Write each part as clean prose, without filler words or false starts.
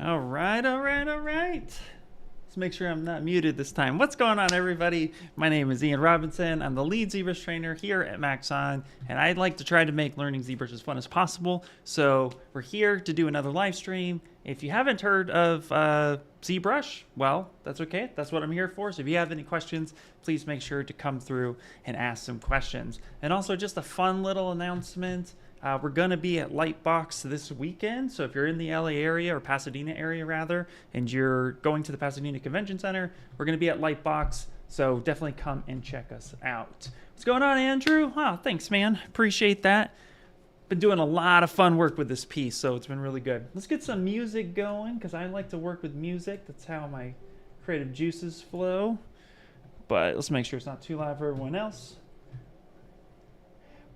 All right, all right, all right. Let's make sure I'm not muted this time. What's going on, everybody? My name is Ian Robinson. I'm the lead ZBrush trainer here at Maxon, and I'd like to try to make learning ZBrush as fun as possible. So we're here to do another live stream. If you haven't heard of ZBrush, well, that's okay. That's what I'm here for. So if you have any questions, please make sure to come through and ask some questions. And also just a fun little announcement. We're going to be at Lightbox this weekend, so if you're in the LA area, or Pasadena area rather, and you're going to the Pasadena Convention Center, we're going to be at Lightbox, so definitely come and check us out. What's going on, Andrew? Oh, thanks, man. Appreciate that. Been doing a lot of fun work with this piece, so it's been really good. Let's get some music going, because I like to work with music. That's how my creative juices flow. But let's make sure it's not too loud for everyone else.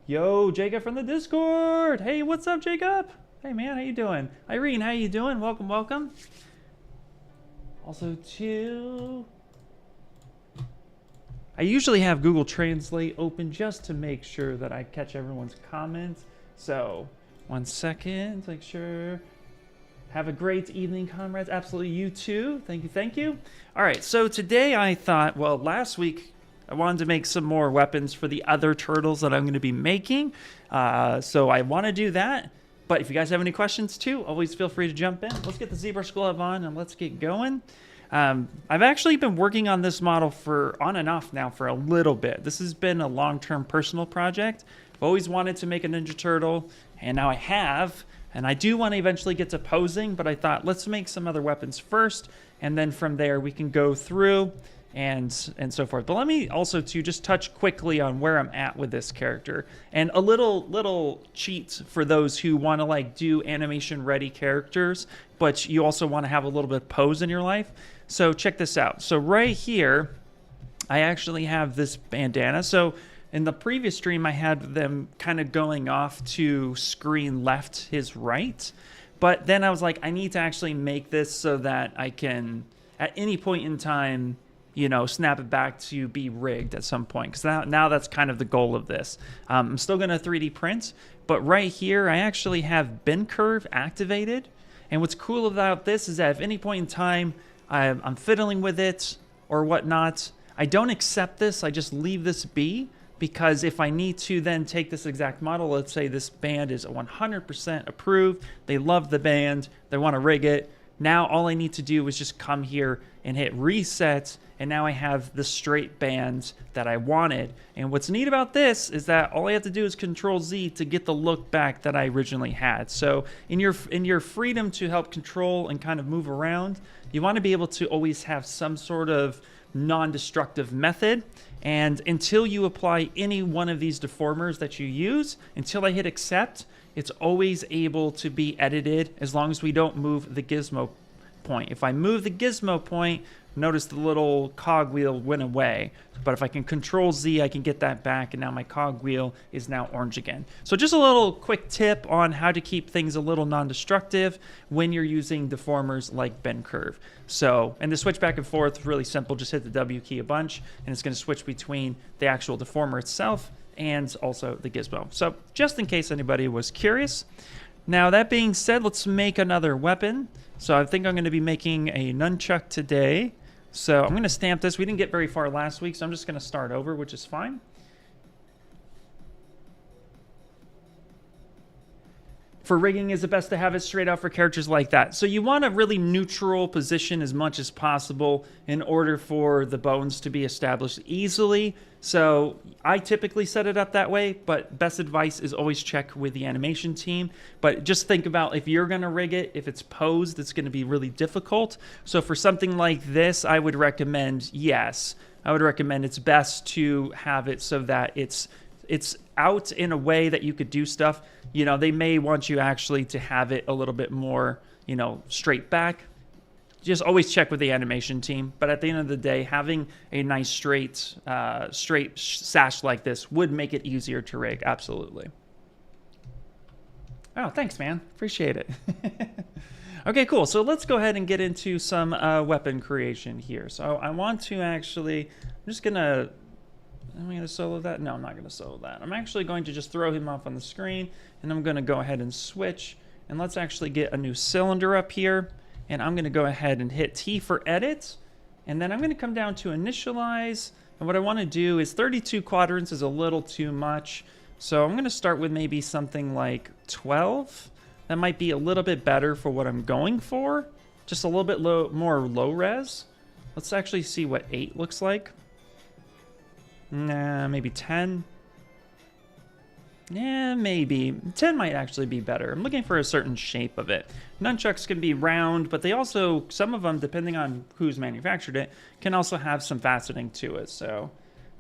Yo, Jacob from the Discord. Hey, what's up, Jacob? Hey, man, how you doing? Irene, how you doing? Welcome, welcome. Also, too, I usually have Google Translate open just to make sure that I catch everyone's comments. So, 1 second, make sure. Have a great evening, comrades. Absolutely, you too. Thank you, thank you. All right, so today I thought, well, last week, I wanted to make some more weapons for the other turtles that I'm going to be making. So I want to do that. But if you guys have any questions too, always feel free to jump in. Let's get the ZBrush glove on and let's get going. I've actually been working on this model for on and off now for a little bit. This has been a long-term personal project. I've always wanted to make a Ninja Turtle, and now I have. And I do want to eventually get to posing, but I thought let's make some other weapons first, and then from there we can go through and so forth. But let me also just touch quickly on where I'm at with this character, and a little cheat for those who want to like do animation ready characters, but you also want to have a little bit of pose in your life. So check this out. So right here, I actually have this bandana. So in the previous stream, I had them kind of going off to screen left, his right. But then I was like, I need to actually make this so that I can, at any point in time, you know, snap it back to be rigged at some point. Because now that's kind of the goal of this. I'm still going to 3D print, but right here I actually have bend curve activated. And what's cool about this is that at any point in time I'm fiddling with it or whatnot, I don't accept this. I just leave this be, because if I need to then take this exact model, let's say this band is 100% approved, they love the band, they want to rig it. Now all I need to do is just come here and hit reset, and now I have the straight bands that I wanted. And what's neat about this is that all I have to do is Control Z to get the look back that I originally had. So in your freedom to help control and kind of move around, you want to be able to always have some sort of non-destructive method. And until you apply any one of these deformers that you use, until I hit accept, it's always able to be edited as long as we don't move the gizmo point. If I move the gizmo point, notice the little cog wheel went away. But if I can Control Z, I can get that back, and now my cog wheel is now orange again. So just a little quick tip on how to keep things a little non-destructive when you're using deformers like bend curve. So, and the switch back and forth is really simple. Just hit the W key a bunch, and it's going to switch between the actual deformer itself and also the gizmo. So just in case anybody was curious. Now that being said, let's make another weapon. So I think I'm going to be making a nunchuck today. So I'm going to stamp this. We didn't get very far last week, so I'm just going to start over, which is fine. For rigging, is it best to have it straight out for characters like that? So you want a really neutral position as much as possible in order for the bones to be established easily. So I typically set it up that way, but best advice is always check with the animation team. But just think about if you're going to rig it, if it's posed, it's going to be really difficult. So for something like this, I would recommend, yes, I would recommend it's best to have it so that it's out in a way that you could do stuff. You know, they may want you actually to have it a little bit more, you know, straight back. Just always check with the animation team. But at the end of the day, having a nice straight sash like this would make it easier to rig. Absolutely. Oh, thanks, man. Appreciate it. Okay, cool. So let's go ahead and get into some weapon creation here. So I want to actually, I'm just going to, am I going to solo that? No, I'm not going to solo that. I'm actually going to just throw him off on the screen, and I'm going to go ahead and switch. And let's actually get a new cylinder up here. And I'm going to go ahead and hit T for edit. And then I'm going to come down to initialize. And what I want to do is 32 quadrants is a little too much. So I'm going to start with maybe something like 12. That might be a little bit better for what I'm going for. Just a little bit more low res. Let's actually see what 8 looks like. Nah, maybe 10. Yeah, maybe. 10 might actually be better. I'm looking for a certain shape of it. Nunchucks can be round, but they also, some of them, depending on who's manufactured it, can also have some faceting to it. So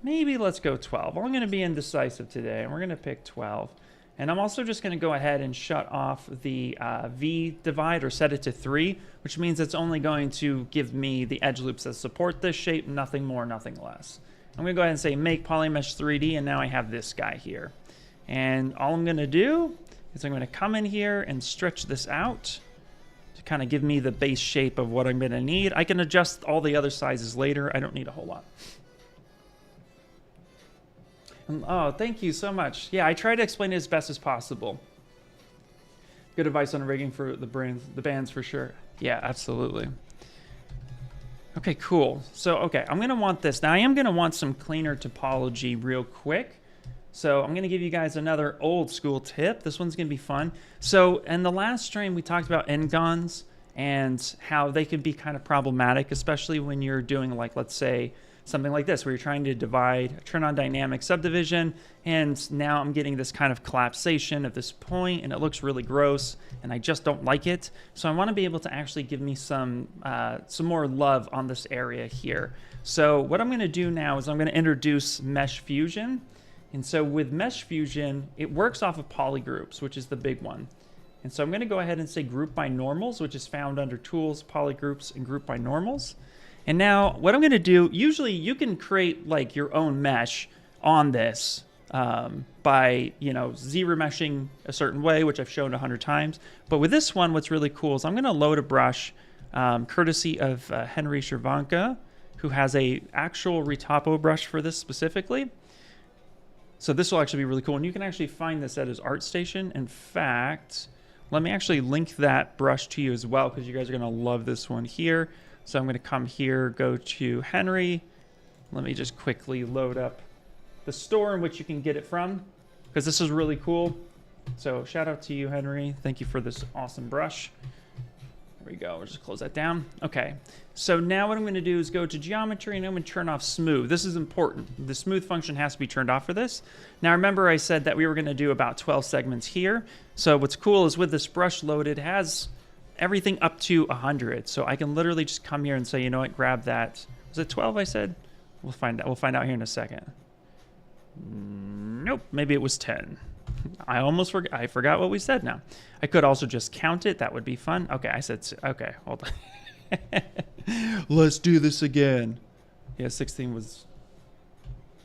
maybe let's go 12. I'm going to be indecisive today, and we're going to pick 12. And I'm also just going to go ahead and shut off the V divide or set it to 3, which means it's only going to give me the edge loops that support this shape, nothing more, nothing less. I'm going to go ahead and say make Polymesh 3D, and now I have this guy here. And all I'm going to do is I'm going to come in here and stretch this out to kind of give me the base shape of what I'm going to need. I can adjust all the other sizes later. I don't need a whole lot. And, oh, thank you so much. Yeah, I try to explain it as best as possible. Good advice on rigging for the bands for sure. Yeah, absolutely. Okay, cool. So, okay, I'm going to want this. Now, I am going to want some cleaner topology real quick. So I'm going to give you guys another old school tip. This one's going to be fun. So in the last stream, we talked about N-Gons and how they can be kind of problematic, especially when you're doing, like, let's say, something like this, where you're trying to divide, turn on dynamic subdivision, and now I'm getting this kind of collapsation at this point, and it looks really gross, and I just don't like it. So I want to be able to actually give me some more love on this area here. So what I'm going to do now is I'm going to introduce MeshFusion. And so with MeshFusion, it works off of Polygroups, which is the big one. And so I'm going to go ahead and say Group by Normals, which is found under Tools, Polygroups, and Group by Normals. And now what I'm going to do, usually you can create like your own mesh on this by, you know, ZRemeshing a certain way, which I've shown 100 times. But with this one, what's really cool is I'm going to load a brush courtesy of Henry Chervenka, who has a actual retopo brush for this specifically. So this will actually be really cool. And you can actually find this at his ArtStation. In fact, let me actually link that brush to you as well, because you guys are going to love this one here. So I'm going to come here, go to Henry. Let me just quickly load up the store in which you can get it from, because this is really cool. So shout out to you, Henry. Thank you for this awesome brush. There we go. We'll just close that down. Okay. So now what I'm going to do is go to geometry, and I'm going to turn off smooth. This is important. The smooth function has to be turned off for this. Now remember I said that we were going to do about 12 segments here. So what's cool is with this brush loaded, it has everything up to 100. So I can literally just come here and say, you know what, grab that. Was it 12 I said? We'll find out. We'll find out here in a second. Nope. Maybe it was 10. I almost forgot. I forgot what we said now. I could also just count it. That would be fun. Okay, I said, okay, hold on. Let's do this again. Yeah, 16 was,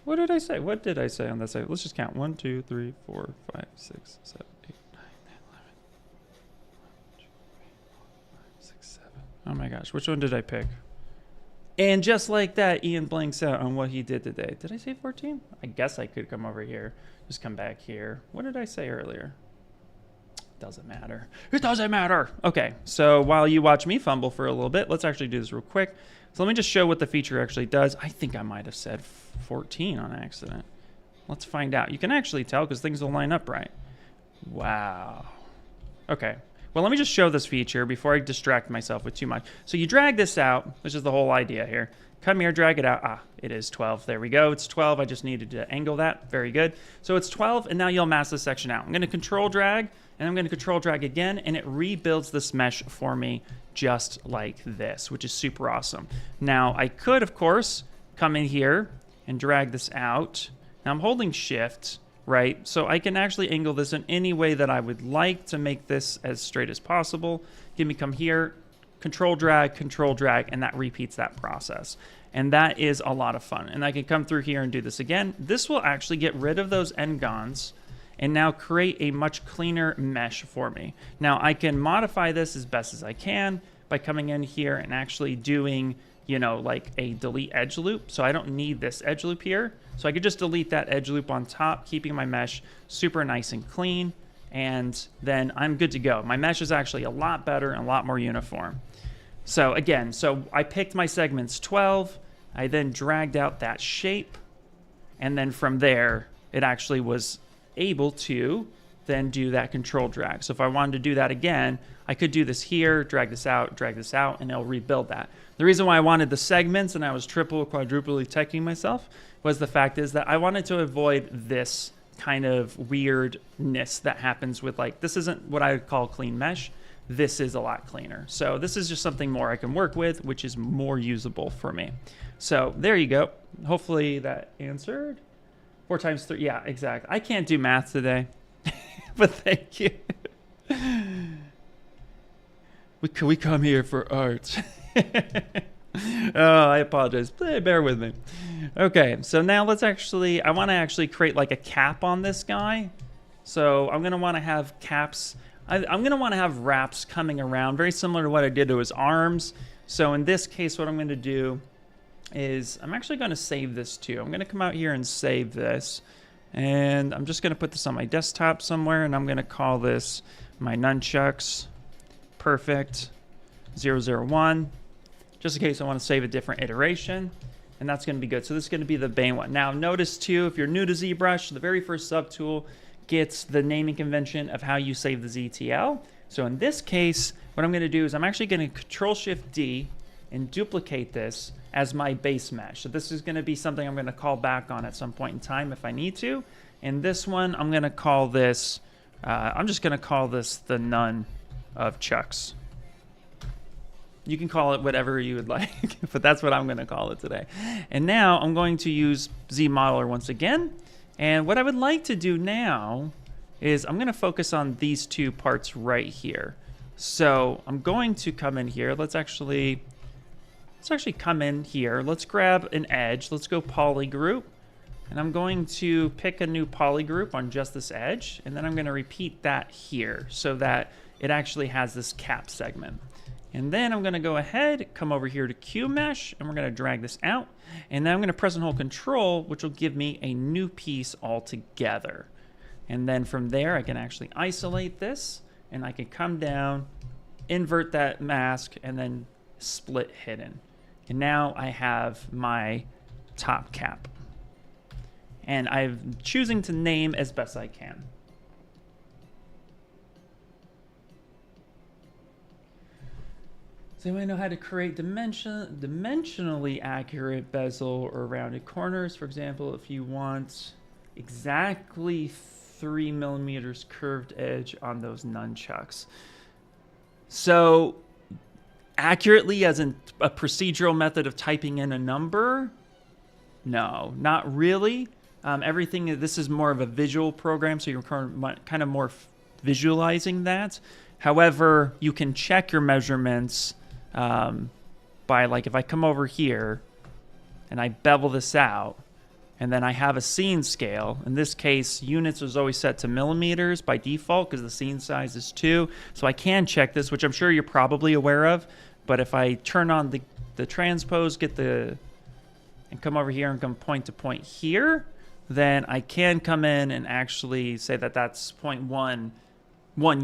what did I say? What did I say on that side? Let's just count. 1, 2, 3, 4, 5, 6, 7, 8, 9, 10, 11. 1, 2, 3, 4, 5, 6, 7. Oh my gosh, which one did I pick? And just like that, Ian blanks out on what he did today. Did I say 14? I guess I could come over here. Just come back here. What did I say earlier? Doesn't matter. It doesn't matter. Okay, so while you watch me fumble for a little bit, let's actually do this real quick. So let me just show what the feature actually does. I think I might have said 14 on accident. Let's find out. You can actually tell because things will line up right. Wow. Okay. Well, let me just show this feature before I distract myself with too much. So you drag this out, which is the whole idea here. Come here, drag it out. Ah, it is 12. There we go. It's 12. I just needed to angle that. Very good. So it's 12, and now you'll mask this section out. I'm going to control drag, and I'm going to control drag again, and it rebuilds this mesh for me just like this, which is super awesome. Now, I could, of course, come in here and drag this out. Now, I'm holding Shift, right? So I can actually angle this in any way that I would like to make this as straight as possible. Give me come here, control drag, and that repeats that process. And that is a lot of fun. And I can come through here and do this again. This will actually get rid of those N-Gons and now create a much cleaner mesh for me. Now I can modify this as best as I can by coming in here and actually doing, you know, like a delete edge loop. So I don't need this edge loop here. So I could just delete that edge loop on top, keeping my mesh super nice and clean. and then I'm good to go. My mesh is actually a lot better and a lot more uniform. So again, I picked my segments 12, I then dragged out that shape, and then from there, it actually was able to then do that control drag. So if I wanted to do that again, I could do this here, drag this out, and it'll rebuild that. The reason why I wanted the segments and I was quadruply checking myself was the fact is that I wanted to avoid this kind of weirdness that happens with, like, this isn't what I would call clean mesh. This is a lot cleaner. So this is just something more I can work with, which is more usable for me. So there you go. Hopefully that answered. 4 times 3, yeah, exactly. I can't do math today, but thank you. We come here for art. Oh, I apologize. Bear with me. Okay, so now let's actually, I want to actually create like a cap on this guy. So I'm going to want to have caps. I'm going to want to have wraps coming around, very similar to what I did to his arms. So in this case, what I'm going to do is I'm actually going to save this too. I'm going to come out here and save this. And I'm just going to put this on my desktop somewhere, and I'm going to call this my Nunchucks Perfect 001, just in case I want to save a different iteration. And that's going to be good. So this is going to be the main one. Now notice too, if you're new to ZBrush, the very first subtool gets the naming convention of how you save the ZTL. So in this case, what I'm going to do is I'm actually going to Control Shift D and duplicate this as my base mesh. So this is going to be something I'm going to call back on at some point in time if I need to. And this one, I'm going to call this, I'm just going to call this the Nun of Chucks. You can call it whatever you would like, but that's what I'm going to call it today. And now I'm going to use ZModeler once again. And what I would like to do now is I'm going to focus on these 2 parts right here. So I'm going to come in here. Let's actually come in here. Let's grab an edge. Let's go Polygroup. And I'm going to pick a new Polygroup on just this edge. And then I'm going to repeat that here so that it actually has this cap segment. And then I'm going to go ahead, come over here to QMesh, and we're going to drag this out. And then I'm going to press and hold Control, which will give me a new piece altogether. And then from there, I can actually isolate this, and I can come down, invert that mask, and then split hidden. And now I have my top cap. And I'm choosing to name as best I can. Does anyone know how to create dimensionally accurate bezel or rounded corners? For example, if you want exactly 3 millimeters curved edge on those nunchucks. So accurately as in a procedural method of typing in a number? No, not really. Everything, this is more of a visual program, so you're kind of more visualizing that. However, you can check your measurements by, like, if I come over here and I bevel this out and then I have a scene scale. In this case, units is always set to millimeters by default because the scene size is 2. So I can check this, which I'm sure you're probably aware of. But if I turn on the transpose, and come over here and come point to point here, then I can come in and actually say that that's 0.1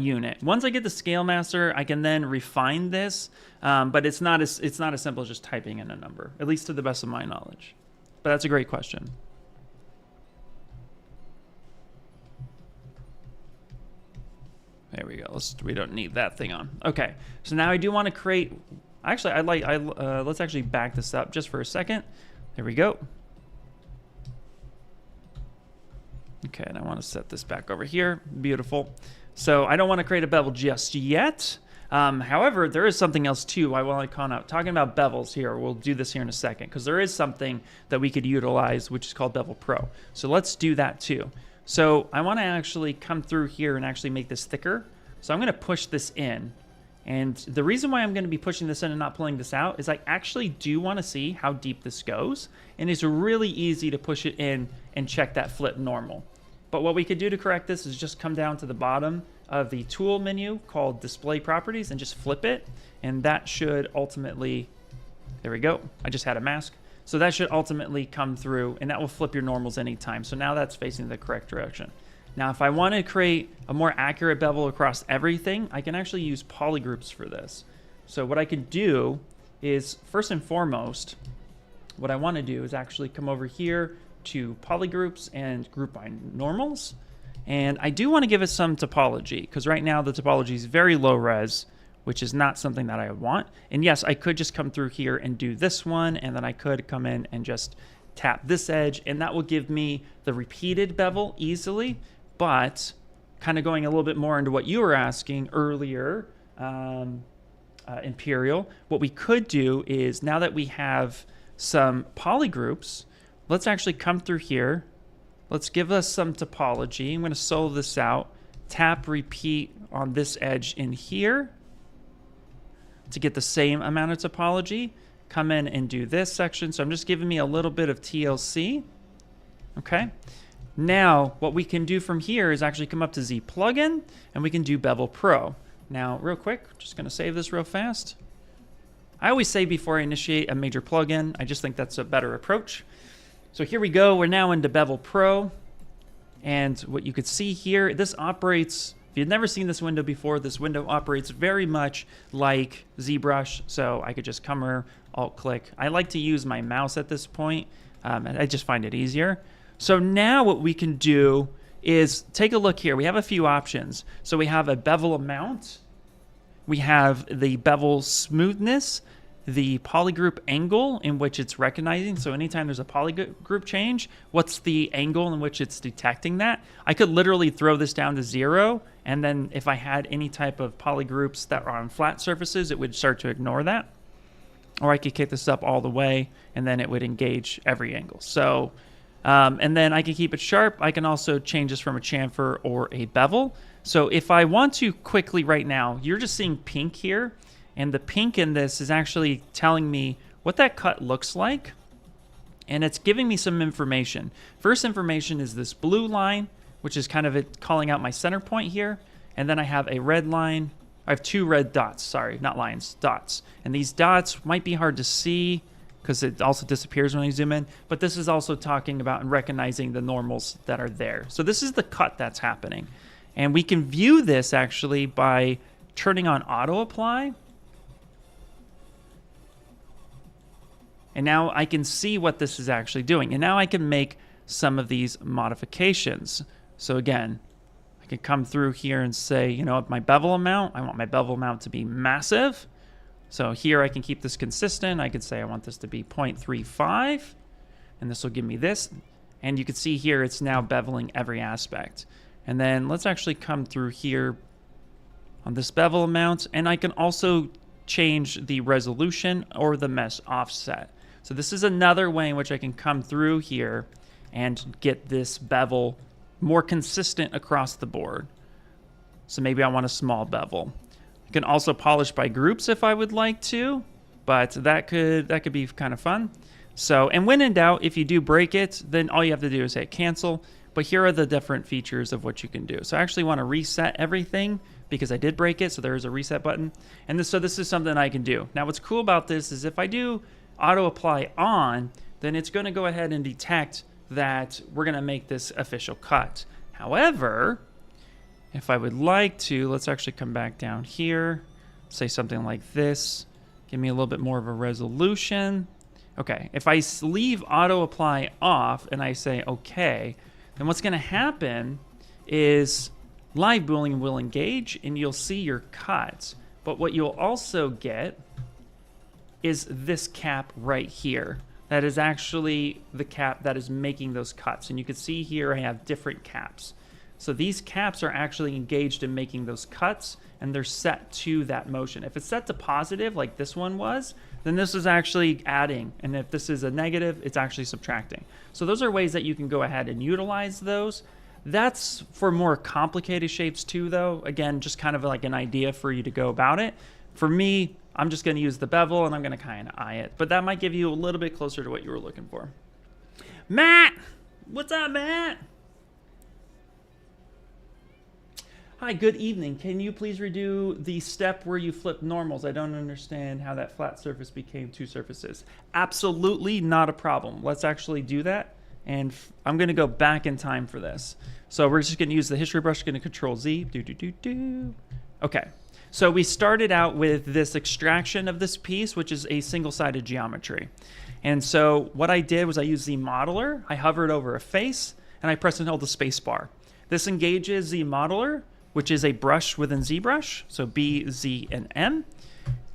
unit. Once I get the scale master, I can then refine this, but it's not as simple as just typing in a number, at least to the best of my knowledge. But that's a great question. There we go. We don't need that thing on. Okay, so now I do want to create. Actually, let's actually back this up just for a second. There we go. Okay, and I want to set this back over here. Beautiful. So I don't want to create a bevel just yet. However, there is something else too I want to call out. Talking about bevels here, we'll do this here in a second because there is something that we could utilize which is called BevelPro. So let's do that too. So I want to actually come through here and actually make this thicker. So I'm going to push this in. And the reason why I'm going to be pushing this in and not pulling this out is I actually do want to see how deep this goes. And it's really easy to push it in and check that flip normal. But what we could do to correct this is just come down to the bottom of the tool menu called Display Properties and just flip it. And that should ultimately, there we go. I just had a mask. So that should ultimately come through and that will flip your normals anytime. So now that's facing the correct direction. Now, if I want to create a more accurate bevel across everything, I can actually use Polygroups for this. So what I can do is, first and foremost, what I want to do is actually come over here to Polygroups and group by normals. And I do want to give it some topology, because right now the topology is very low res, which is not something that I want. And yes, I could just come through here and do this one, and then I could come in and just tap this edge, and that will give me the repeated bevel easily. But kind of going a little bit more into what you were asking earlier, Imperial, what we could do is, now that we have some polygroups, let's actually come through here. Let's give us some topology. I'm going to solo this out, tap repeat on this edge in here to get the same amount of topology. Come in and do this section. So I'm just giving me a little bit of TLC. Okay. Now what we can do from here is actually come up to Z plugin, and we can do BevelPro. Now, real quick, just going to save this real fast. I always say before I initiate a major plugin, I just think that's a better approach. So here we go. We're now into BevelPro. And what you could see here, this operates, if you've never seen this window before, this window operates very much like ZBrush. So I could just come here, alt-click. I like to use my mouse at this point. I just find it easier. So now what we can do is take a look here. We have a few options. So we have a bevel amount. We have the bevel smoothness, the polygroup angle in which it's recognizing. So anytime there's a polygroup change, what's the angle in which it's detecting that? I could literally throw this down to 0, and then if I had any type of polygroups that are on flat surfaces, it would start to ignore that. Or I could kick this up all the way, and then it would engage every angle. So, and then I can keep it sharp. I can also change this from a chamfer or a bevel. So if I want to quickly right now, you're just seeing pink here. And the pink in this is actually telling me what that cut looks like. And it's giving me some information. First information is this blue line, which is kind of it calling out my center point here. And then I have a red line. I have 2 red dots, sorry, not lines, dots. And these dots might be hard to see because it also disappears when I zoom in. But this is also talking about and recognizing the normals that are there. So this is the cut that's happening. And we can view this actually by turning on auto apply. And now I can see what this is actually doing. And now I can make some of these modifications. So again, I can come through here and say, you know, my bevel amount, I want my bevel amount to be massive. So here I can keep this consistent. I could say I want this to be 0.35, and this will give me this. And you can see here it's now beveling every aspect. And then let's actually come through here on this bevel amount, and I can also change the resolution or the mesh offset. So this is another way in which I can come through here and get this bevel more consistent across the board. So maybe I want a small bevel. I can also polish by groups if I would like to, but that could be kind of fun. So, and when in doubt, if you do break it, then all you have to do is hit cancel. But here are the different features of what you can do. So I actually want to reset everything because I did break it, so there is a reset button. And this is something I can do. Now what's cool about this is if I do auto apply on, then it's going to go ahead and detect that we're going to make this official cut. However, if I would like to, let's actually come back down here, say something like this, give me a little bit more of a resolution. Okay, if I leave auto apply off and I say okay, then what's going to happen is live boolean will engage and you'll see your cuts. But what you'll also get is this cap right here. That is actually the cap that is making those cuts. And you can see here I have different caps. So these caps are actually engaged in making those cuts, and they're set to that motion. If it's set to positive like this one was, then this is actually adding. And if this is a negative, it's actually subtracting. So those are ways that you can go ahead and utilize those. That's for more complicated shapes too, though. Again, just kind of like an idea for you to go about it. For me, I'm just going to use the bevel and I'm going to kind of eye it. But that might give you a little bit closer to what you were looking for. Matt! What's up, Matt? Hi, good evening. Can you please redo the step where you flip normals? I don't understand how that flat surface became 2 surfaces. Absolutely not a problem. Let's actually do that. and I'm going to go back in time for this. So we're just going to use the history brush, going to Control Z. Okay. So we started out with this extraction of this piece, which is a single-sided geometry. And so what I did was I used the modeler, I hovered over a face, and I pressed and held the space bar. This engages the modeler, which is a brush within ZBrush, so B, Z, and M.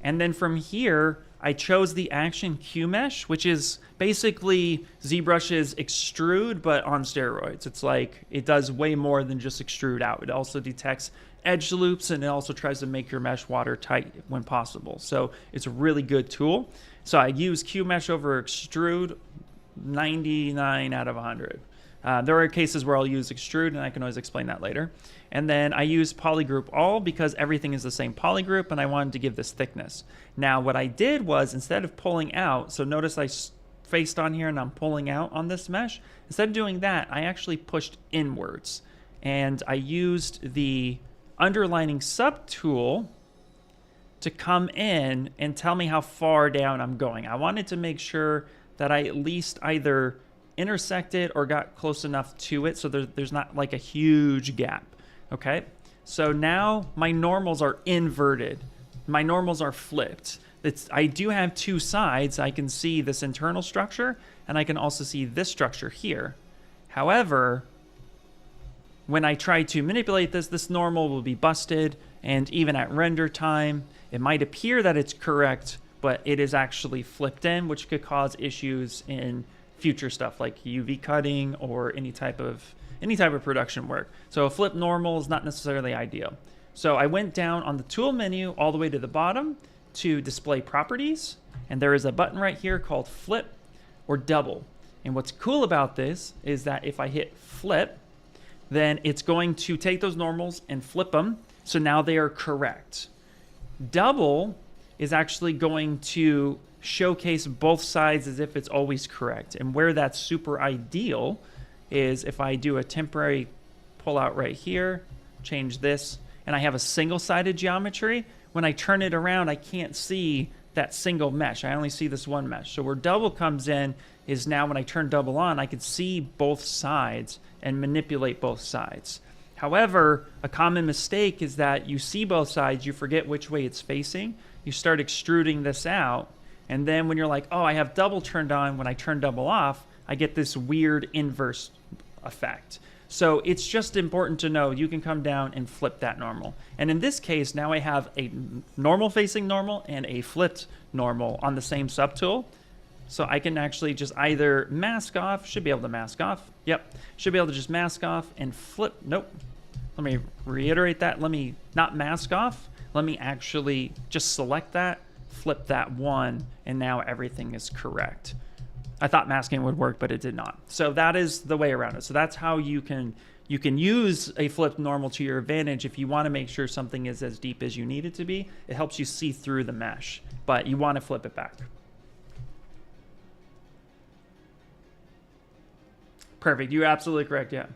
And then from here, I chose the action QMesh, which is basically ZBrush's extrude, but on steroids. It's like, it does way more than just extrude out. It also detects edge loops, and it also tries to make your mesh watertight when possible. So it's a really good tool. So I use QMesh over extrude 99 out of 100. There are cases where I'll use extrude, and I can always explain that later. And then I use polygroup all because everything is the same polygroup, and I wanted to give this thickness. Now what I did was, instead of pulling out, so notice I faced on here and I'm pulling out on this mesh. Instead of doing that, I actually pushed inwards, and I used the underlining subtool to come in and tell me how far down I'm going. I wanted to make sure that I at least either intersected or got close enough to it so there's not like a huge gap. Okay, so now my normals are inverted. My normals are flipped. I do have two sides. I can see this internal structure, and I can also see this structure here. However, when I try to manipulate this normal will be busted, and even at render time, it might appear that it's correct, but it is actually flipped in, which could cause issues in future stuff like UV cutting or any type of production work. So a flip normal is not necessarily ideal. So I went down on the tool menu all the way to the bottom to display properties, and there is a button right here called flip or double. And what's cool about this is that if I hit flip, then it's going to take those normals and flip them, so now they are correct. Double is actually going to showcase both sides as if it's always correct. And where that's super ideal is if I do a temporary pull out right here, change this, and I have a single-sided geometry, when I turn it around, I can't see that single mesh. I only see this one mesh. So where double comes in is now when I turn double on, I can see both sides and manipulate both sides. However, a common mistake is that you see both sides, you forget which way it's facing, you start extruding this out, and then when you're like, oh, I have double turned on, when I turn double off, I get this weird inverse effect. So it's just important to know you can come down and flip that normal. And in this case, now I have a normal facing normal and a flipped normal on the same subtool. So I can actually just either mask off, should be able to mask off. Yep, should be able to just mask off and flip. Nope. Let me reiterate that. Let me not mask off. Let me actually just select that, flip that one, and now everything is correct. I thought masking would work, but it did not. So that is the way around it. So that's how you can use a flipped normal to your advantage if you want to make sure something is as deep as you need it to be. It helps you see through the mesh, but you want to flip it back. Perfect. You're absolutely correct. Yeah.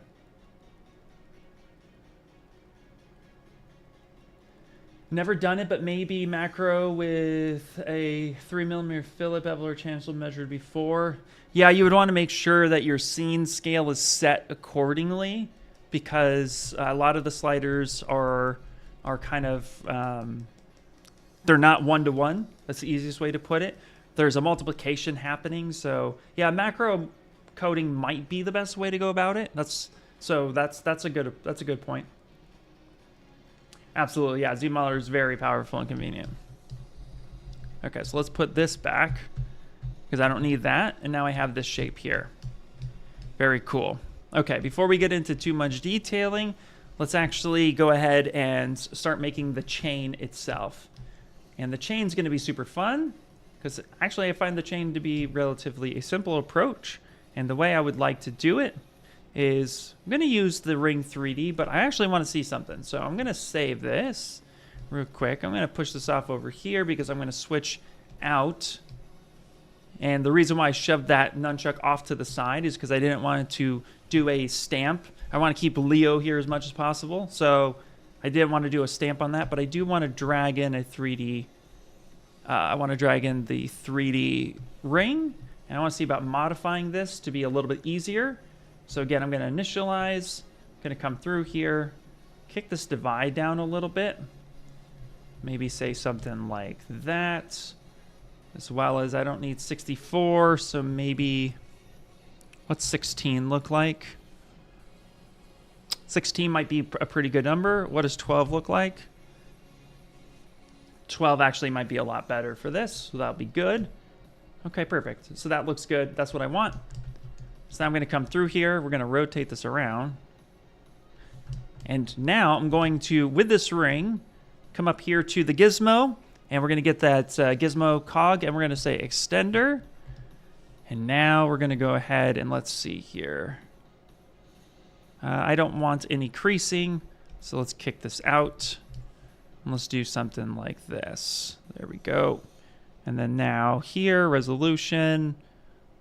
Never done it, but maybe macro with a 3mm fillet bevel or chancel measured before. Yeah, you would want to make sure that your scene scale is set accordingly, because a lot of the sliders are kind of, they're not one-to-one. That's the easiest way to put it. There's a multiplication happening. So yeah, macro coding might be the best way to go about it. That's a good point. Absolutely, yeah, ZModeler is very powerful and convenient. Okay, so let's put this back because I don't need that. And now I have this shape here. Very cool. Okay, before we get into too much detailing, let's actually go ahead and start making the chain itself. And the chain's gonna be super fun because actually I find the chain to be relatively a simple approach. And the way I would like to do it is I'm going to use the ring 3D, but I actually want to see something. So I'm going to save this real quick. I'm going to push this off over here because I'm going to switch out. And the reason why I shoved that nunchuck off to the side is because I didn't want it to do a stamp. I want to keep Leo here as much as possible. So I didn't want to do a stamp on that, but I do want to drag in a 3D. I want to drag in the 3D ring. And I want to see about modifying this to be a little bit easier. So again, I'm going to initialize, going to come through here, kick this divide down a little bit. Maybe say something like that. As well as I don't need 64, so maybe, what's 16 look like? 16 might be a pretty good number. What does 12 look like? 12 actually might be a lot better for this, so that'll be good. Okay, perfect. So that looks good. That's what I want. So now I'm going to come through here. We're going to rotate this around. And now I'm going to, with this ring, come up here to the gizmo. And we're going to get that gizmo cog. And we're going to say extender. And now we're going to go ahead and let's see here. I don't want any creasing. So let's kick this out. And let's do something like this. There we go. And then now here, resolution.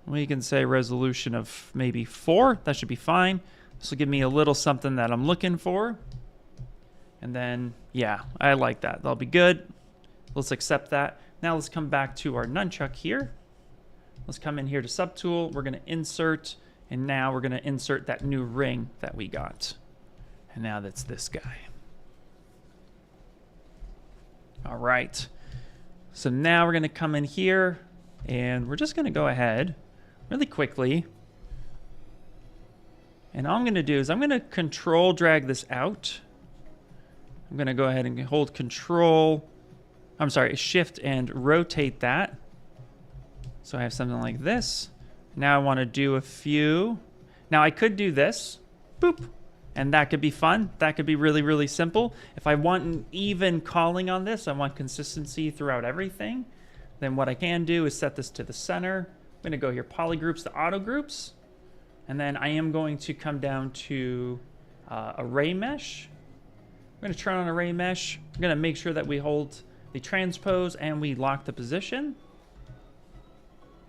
We can say resolution of maybe 4. That should be fine. This will give me a little something that I'm looking for. And then, yeah, I like that. That'll be good. Let's accept that. Now let's come back to our nunchuck here. Let's come in here to subtool. We're going to insert. And now we're going to insert that new ring that we got. And now that's this guy. All right. So now we're going to come in here. And we're just going to go ahead really quickly. And all I'm going to do is I'm going to control drag this out. I'm going to go ahead and hold control. I'm sorry, shift and rotate that. So I have something like this. Now I want to do a few. Now I could do this. Boop. And that could be fun. That could be really, really simple. If I want an even calling on this, I want consistency throughout everything. Then what I can do is set this to the center. I'm going to go here, Polygroups to Auto Groups. And then I am going to come down to ArrayMesh. I'm going to turn on ArrayMesh. I'm going to make sure that we hold the transpose and we lock the position.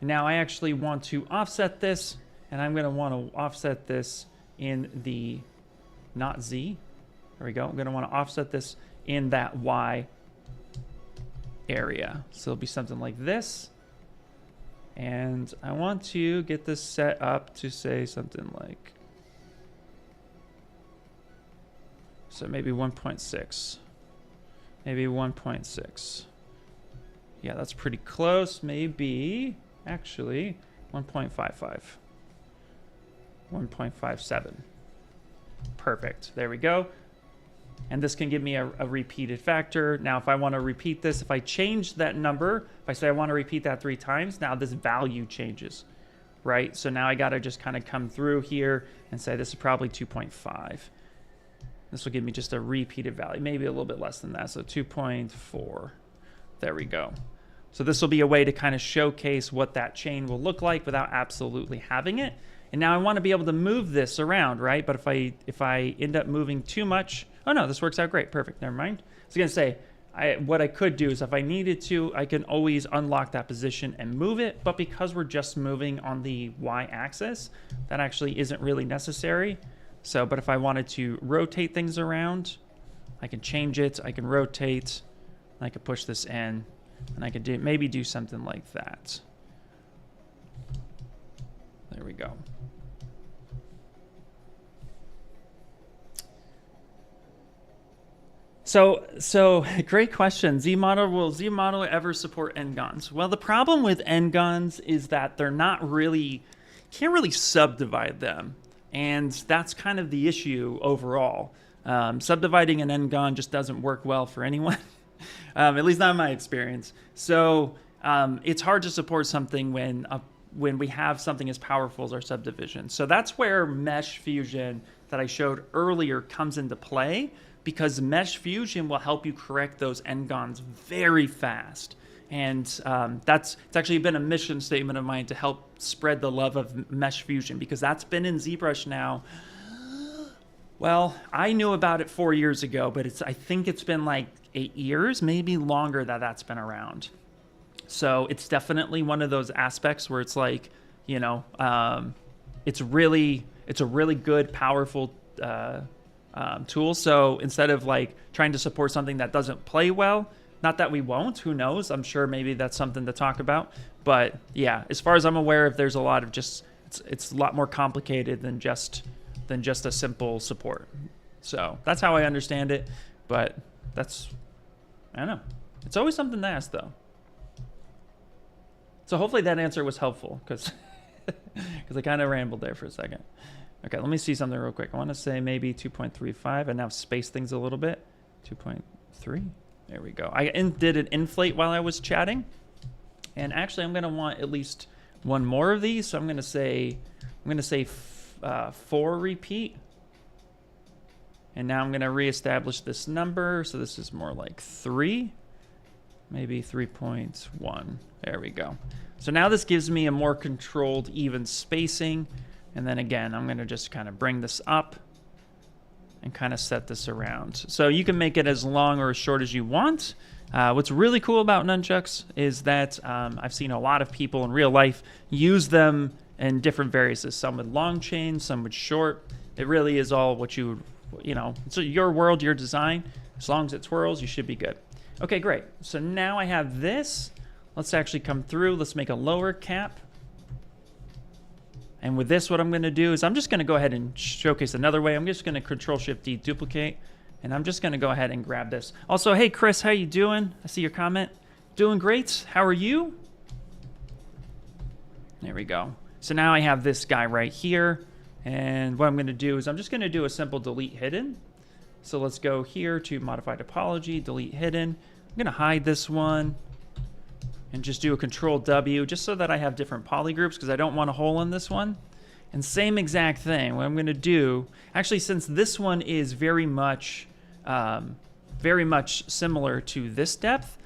And now I actually want to offset this, and I'm going to want to offset this in the, not Z. There we go. I'm going to want to offset this in that Y area. So it'll be something like this. And I want to get this set up to say something like, so maybe 1.6. Maybe 1.6. Yeah, that's pretty close. Maybe, actually, 1.55. 1.57. Perfect. There we go. And this can give me a repeated factor. Now, if I want to repeat this, if I change that number, if I say I want to repeat that 3 times, now this value changes, right? So now I got to just kind of come through here and say this is probably 2.5. This will give me just a repeated value, maybe a little bit less than that. So 2.4. There we go. So this will be a way to kind of showcase what that chain will look like without absolutely having it. And now I want to be able to move this around, right? But if I end up moving too much, oh no, this works out great. Perfect. Never mind. I was going to say, what I could do is if I needed to, I can always unlock that position and move it. But because we're just moving on the Y axis, that actually isn't really necessary. So, but if I wanted to rotate things around, I can change it. I can rotate. I can push this in, and I could maybe do something like that. There we go. So great question. Will Z-Model ever support N-Gons? Well, the problem with N-Gons is that they're not really, can't really subdivide them. And that's kind of the issue overall. Subdividing an N-Gon just doesn't work well for anyone, at least not in my experience. So it's hard to support something when we have something as powerful as our subdivision. So that's where MeshFusion that I showed earlier comes into play, because MeshFusion will help you correct those N-Gons very fast. And it's actually been a mission statement of mine to help spread the love of MeshFusion, because that's been in ZBrush now. Well, I knew about it 4 years ago, but I think it's been like 8 years, maybe longer that's been around. So it's definitely one of those aspects where it's like, you know, it's a really good, powerful tool. So instead of like trying to support something that doesn't play well, Not that we won't, who knows? I'm sure maybe that's something to talk about. But yeah, as far as I'm aware of, there's a lot of just, it's a lot more complicated than just a simple support. So that's how I understand it. But that's, I don't know. It's always something to ask though. So hopefully that answer was helpful, because I kind of rambled there for a second. Okay, let me see something real quick. I want to say maybe 2.35, and now space things a little bit. 2.3. There we go. I did an inflate while I was chatting, and actually I'm going to want at least one more of these. So I'm going to say 4 repeat, and now I'm going to reestablish this number. So this is more like 3, maybe 3.1. There we go. So now this gives me a more controlled, even spacing. And then again, I'm going to just kind of bring this up and kind of set this around. So you can make it as long or as short as you want. What's really cool about nunchucks is that I've seen a lot of people in real life use them in different variances. Some with long chains, some with short. It really is all what you know, it's your world, your design. As long as it twirls, you should be good. Okay, great. So now I have this. Let's actually come through. Let's make a lower cap. And with this, what I'm going to do is I'm just going to go ahead and showcase another way. I'm just going to Control Shift D duplicate, and I'm just going to go ahead and grab this. Also, hey Chris, how you doing? I see your comment. Doing great. How are you? There we go. So now I have this guy right here, and what I'm going to do is I'm just going to do a simple delete hidden. So let's go here to modify topology, delete hidden. I'm going to hide this one and just do a Control W just so that I have different polygroups, because I don't want a hole in this one. And same exact thing. What I'm going to do, actually, since this one is very much similar to this depth,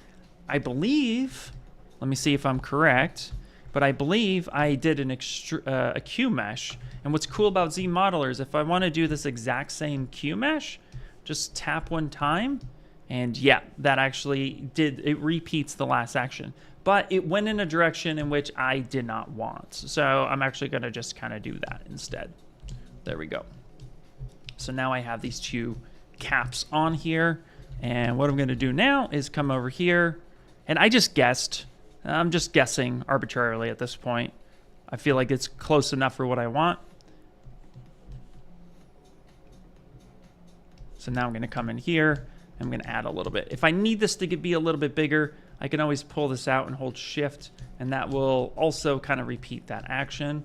I believe, let me see if I'm correct, but I believe I did a QMesh. And what's cool about ZModeler is if I want to do this exact same QMesh, just tap one time, and yeah, that actually it repeats the last action. But it went in a direction in which I did not want. So I'm actually going to just kind of do that instead. There we go. So now I have these 2 caps on here. And what I'm going to do now is come over here. And I just guessed. I'm just guessing arbitrarily at this point. I feel like it's close enough for what I want. So now I'm going to come in here. I'm going to add a little bit. If I need this to be a little bit bigger, I can always pull this out and hold Shift, and that will also kind of repeat that action.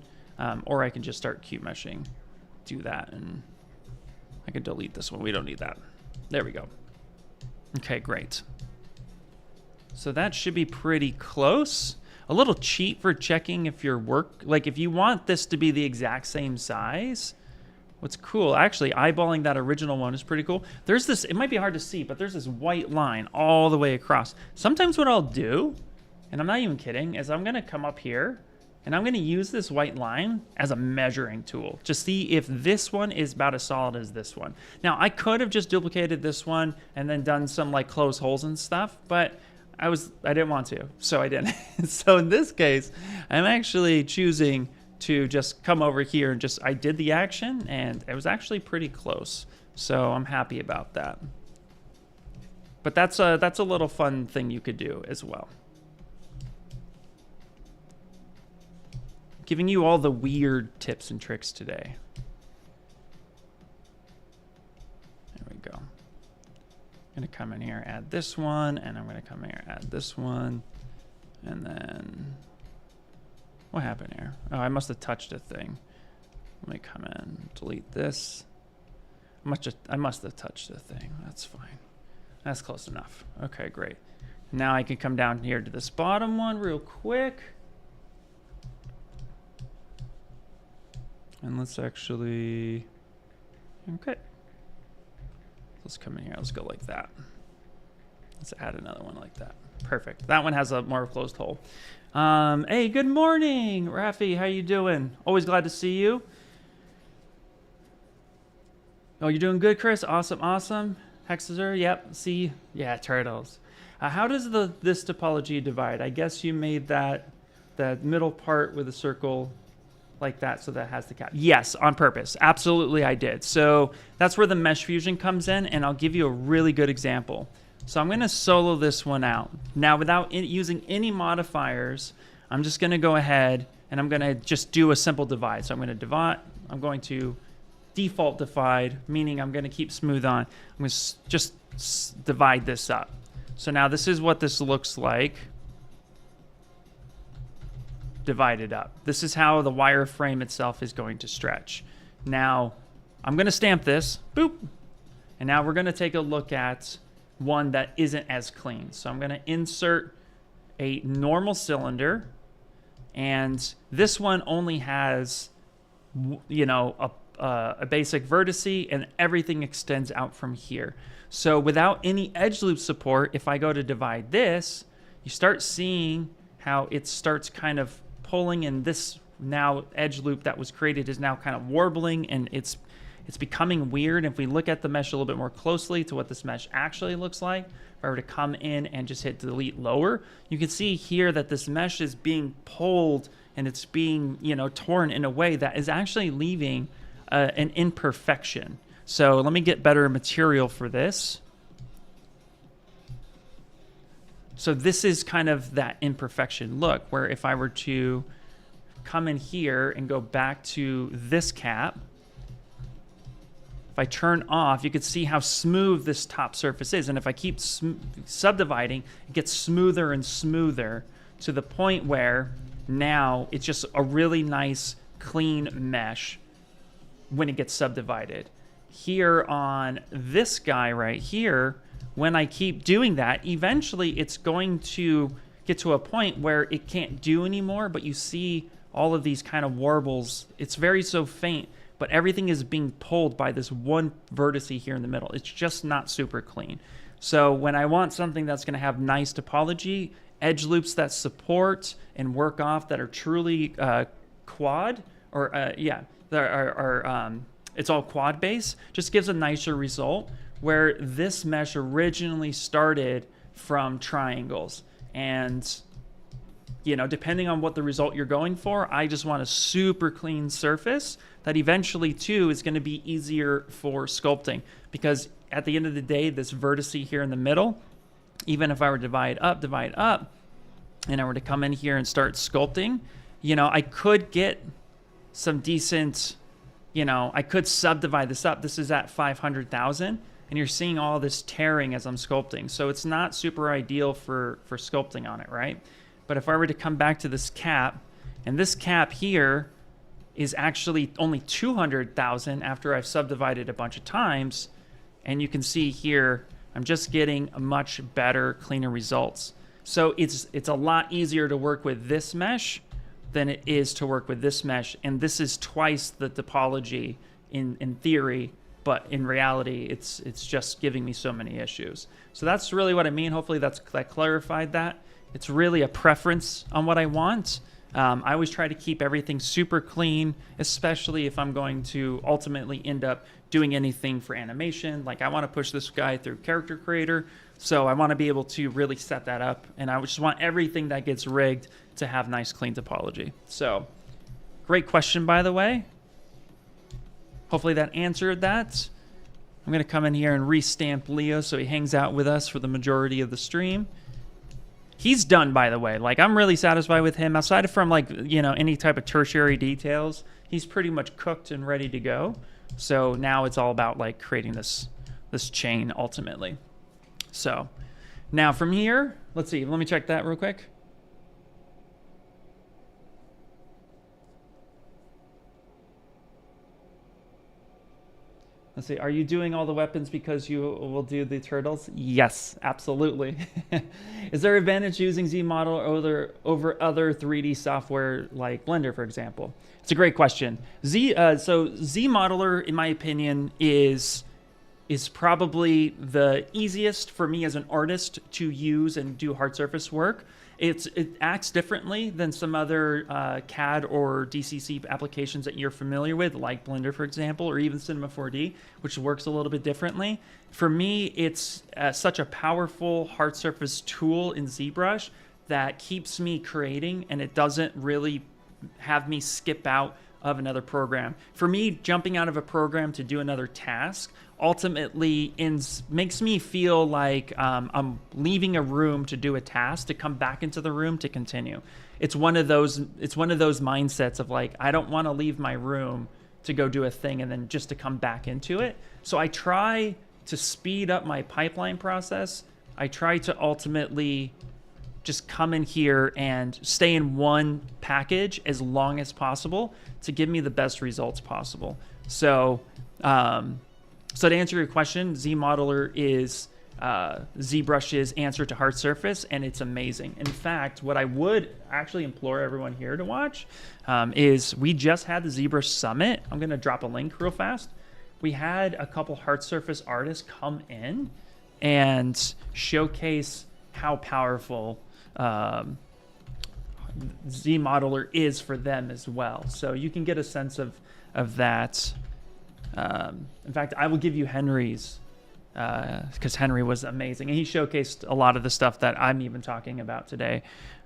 Or I can just start QMeshing, do that, and I can delete this one. We don't need that. There we go. Okay, great. So that should be pretty close. A little cheat for checking if your work, like if you want this to be the exact same size. What's cool, actually, eyeballing that original one is pretty cool. There's this, it might be hard to see, but there's this white line all the way across. Sometimes what I'll do, and I'm not even kidding, is I'm going to come up here, and I'm going to use this white line as a measuring tool to see if this one is about as solid as this one. Now, I could have just duplicated this one and then done some like close holes and stuff, but I didn't want to, so I didn't. So in this case, I'm actually choosing to just come over here and I did the action, and it was actually pretty close. So I'm happy about that. But that's a little fun thing you could do as well. Giving you all the weird tips and tricks today. There we go. I'm gonna come in here, add this one, and I'm gonna come in here, add this one, and then what happened here? Oh, I must have touched a thing. Let me come in, delete this. I must have touched a thing. That's fine. That's close enough. Okay, great. Now I can come down here to this bottom one real quick. And let's actually, okay. Let's come in here, let's go like that. Let's add another one like that. Perfect. That one has a more closed hole. Hey, good morning, Rafi. How you doing? Always glad to see you. Oh, you're doing good, Chris. Awesome, awesome. Hexazer, yep. See, yeah, turtles. How does this topology divide? I guess you made that middle part with a circle like that, so that has the cap. Yes, on purpose. Absolutely, I did. So that's where the MeshFusion comes in, and I'll give you a really good example. So I'm going to solo this one out. Now, without using any modifiers, I'm just going to go ahead and I'm going to just do a simple divide. So I'm going to divide. I'm going to default divide, meaning I'm going to keep smooth on. I'm going to just divide this up. So now this is what this looks like divided up. This is how the wireframe itself is going to stretch. Now, I'm going to stamp this. Boop. And now we're going to take a look at one that isn't as clean. So I'm going to insert a normal cylinder, and this one only has, you know, a basic vertice, and everything extends out from here. So without any edge loop support, if I go to divide this, you start seeing how it starts kind of pulling, and this now edge loop that was created is now kind of warbling, and it's becoming weird. If we look at the mesh a little bit more closely to what this mesh actually looks like, if I were to come in and just hit delete lower, you can see here that this mesh is being pulled and it's being, you know, torn in a way that is actually leaving an imperfection. So let me get better material for this. So this is kind of that imperfection look, where if I were to come in here and go back to this cap, if I turn off, you can see how smooth this top surface is. And if I keep subdividing, it gets smoother and smoother to the point where now it's just a really nice, clean mesh when it gets subdivided. Here on this guy right here, when I keep doing that, eventually it's going to get to a point where it can't do anymore, but you see all of these kind of warbles. It's very so faint, but everything is being pulled by this one vertice here in the middle. It's just not super clean. So when I want something that's going to have nice topology, edge loops that support and work off, that are truly quad, or it's all quad base, just gives a nicer result, where this mesh originally started from triangles. And, you know, depending on what the result you're going for, I just want a super clean surface that eventually too is going to be easier for sculpting, because at the end of the day, this vertice here in the middle, even if I were to divide up, and I were to come in here and start sculpting, you know, I could get some decent, you know, I could subdivide this up. This is at 500,000, and you're seeing all this tearing as I'm sculpting. So it's not super ideal for sculpting on it, right? But if I were to come back to this cap, and this cap here is actually only 200,000 after I've subdivided a bunch of times, and you can see here, I'm just getting a much better, cleaner results. So it's a lot easier to work with this mesh than it is to work with this mesh, and this is twice the topology in theory, but in reality, it's just giving me so many issues. So that's really what I mean. Hopefully that clarified that. It's really a preference on what I want. I always try to keep everything super clean, especially if I'm going to ultimately end up doing anything for animation. Like I want to push this guy through Character Creator, so I want to be able to really set that up, and I just want everything that gets rigged to have nice, clean topology. So, great question, by the way. Hopefully that answered that. I'm going to come in here and restamp Leo so he hangs out with us for the majority of the stream. He's done, by the way. Like, I'm really satisfied with him. Aside from, like, you know, any type of tertiary details, he's pretty much cooked and ready to go. So now it's all about, like, creating this chain ultimately. So now from here, let's see. Let me check that real quick. Let's see, are you doing all the weapons because you will do the turtles? Yes, absolutely. Is there advantage using ZModel over other 3D software like Blender, for example? It's a great question. So ZModeler, in my opinion, is probably the easiest for me as an artist to use and do hard surface work. It acts differently than some other CAD or DCC applications that you're familiar with, like Blender, for example, or even Cinema 4D, which works a little bit differently. For me, it's such a powerful hard surface tool in ZBrush that keeps me creating, and it doesn't really have me skip out of another program. For me, jumping out of a program to do another task ultimately makes me feel like I'm leaving a room to do a task to come back into the room to continue. It's one of those mindsets of like, I don't want to leave my room to go do a thing and then just to come back into it. So I try to speed up my pipeline process. I try to ultimately just come in here and stay in one package as long as possible to give me the best results possible. So, so to answer your question, ZModeler is ZBrush's answer to hard surface, and it's amazing. In fact, what I would actually implore everyone here to watch is we just had the ZBrush Summit. I'm going to drop a link real fast. We had a couple hard surface artists come in and showcase how powerful ZModeler is for them as well. So you can get a sense of that. In fact, I will give you Henry's, because Henry was amazing. And he showcased a lot of the stuff that I'm even talking about today.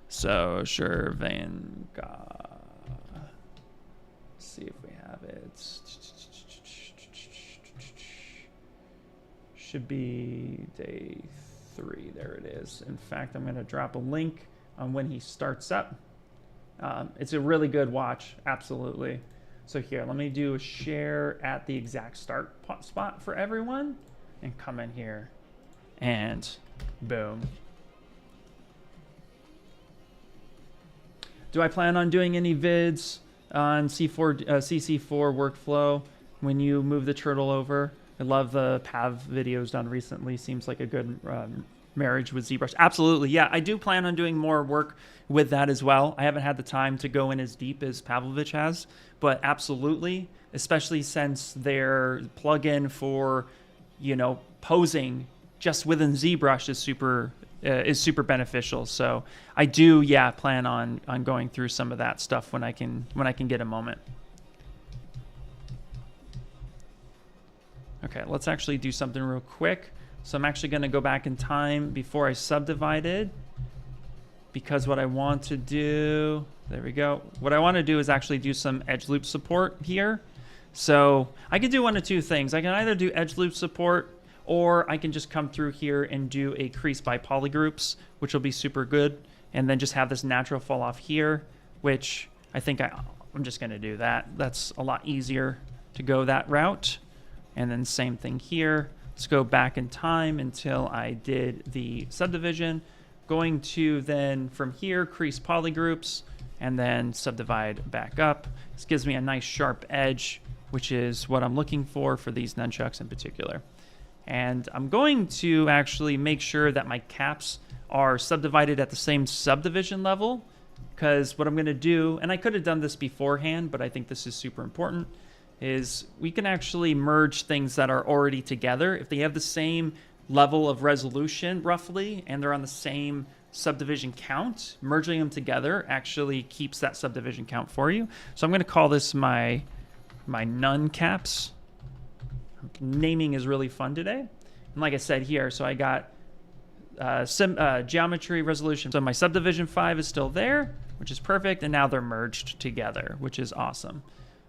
So Chervenka. Let's see if we have it. Should be day 3. There it is. In fact, I'm going to drop a link on when he starts up. It's a really good watch. Absolutely. So here, let me do a share at the exact start spot for everyone and come in here and boom. Do I plan on doing any vids on CC4 workflow when you move the turtle over? I love the Pav videos done recently. Seems like a good marriage with ZBrush. Absolutely, yeah. I do plan on doing more work with that as well. I haven't had the time to go in as deep as Pavlovich has, but absolutely, especially since their plugin for, you know, posing just within ZBrush is super beneficial. So I do, yeah, plan on going through some of that stuff when I can get a moment. Okay, let's actually do something real quick. So I'm actually going to go back in time before I subdivided, because what I want to do, there we go. What I want to do is actually do some edge loop support here. So I could do one of two things. I can either do edge loop support, or I can just come through here and do a crease by Polygroups, which will be super good, and then just have this natural fall off here, which I think I'm just going to do that. That's a lot easier to go that route. And then same thing here. Let's go back in time until I did the subdivision. Going to then from here, crease Polygroups, and then subdivide back up. This gives me a nice sharp edge, which is what I'm looking for these nunchucks in particular. And I'm going to actually make sure that my caps are subdivided at the same subdivision level, because what I'm going to do, and I could have done this beforehand, but I think this is super important, is we can actually merge things that are already together. If they have the same level of resolution roughly, and they're on the same subdivision count, merging them together actually keeps that subdivision count for you. So I'm going to call this my nun caps. Naming is really fun today. And like I said here, so I got geometry resolution. So my subdivision 5 is still there, which is perfect. And now they're merged together, which is awesome.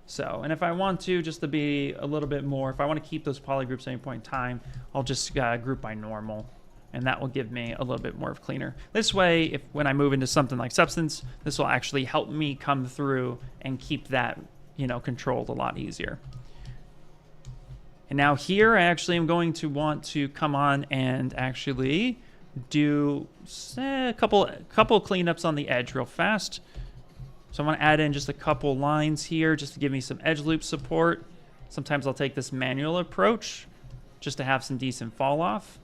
So, and if I want to, just to be a little bit more, if I want to keep those polygroups at any point in time, I'll just group by normal, and that will give me a little bit more of cleaner. This way, when I move into something like substance, this will actually help me come through and keep that, you know, controlled a lot easier. And now here, I actually am going to want to come on and actually do a couple cleanups on the edge real fast. So I'm going to add in just a couple lines here just to give me some edge loop support. Sometimes I'll take this manual approach just to have some decent fall off.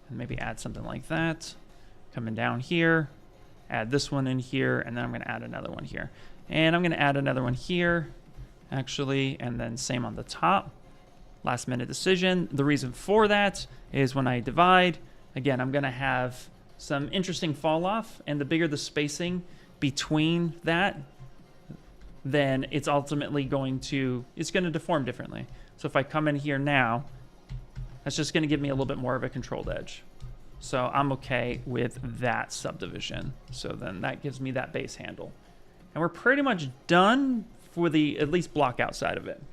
And maybe add something like that. Coming down here, add this one in here, and then I'm going to add another one here. And I'm going to add another one here, actually, and then same on the top. Last minute decision. The reason for that is when I divide, again, I'm going to have some interesting fall off, and the bigger the spacing between that, then it's ultimately going to deform differently. So if I come in here now, that's just going to give me a little bit more of a controlled edge. So I'm okay with that subdivision. So then that gives me that base handle. And we're pretty much done for the at least block outside of it.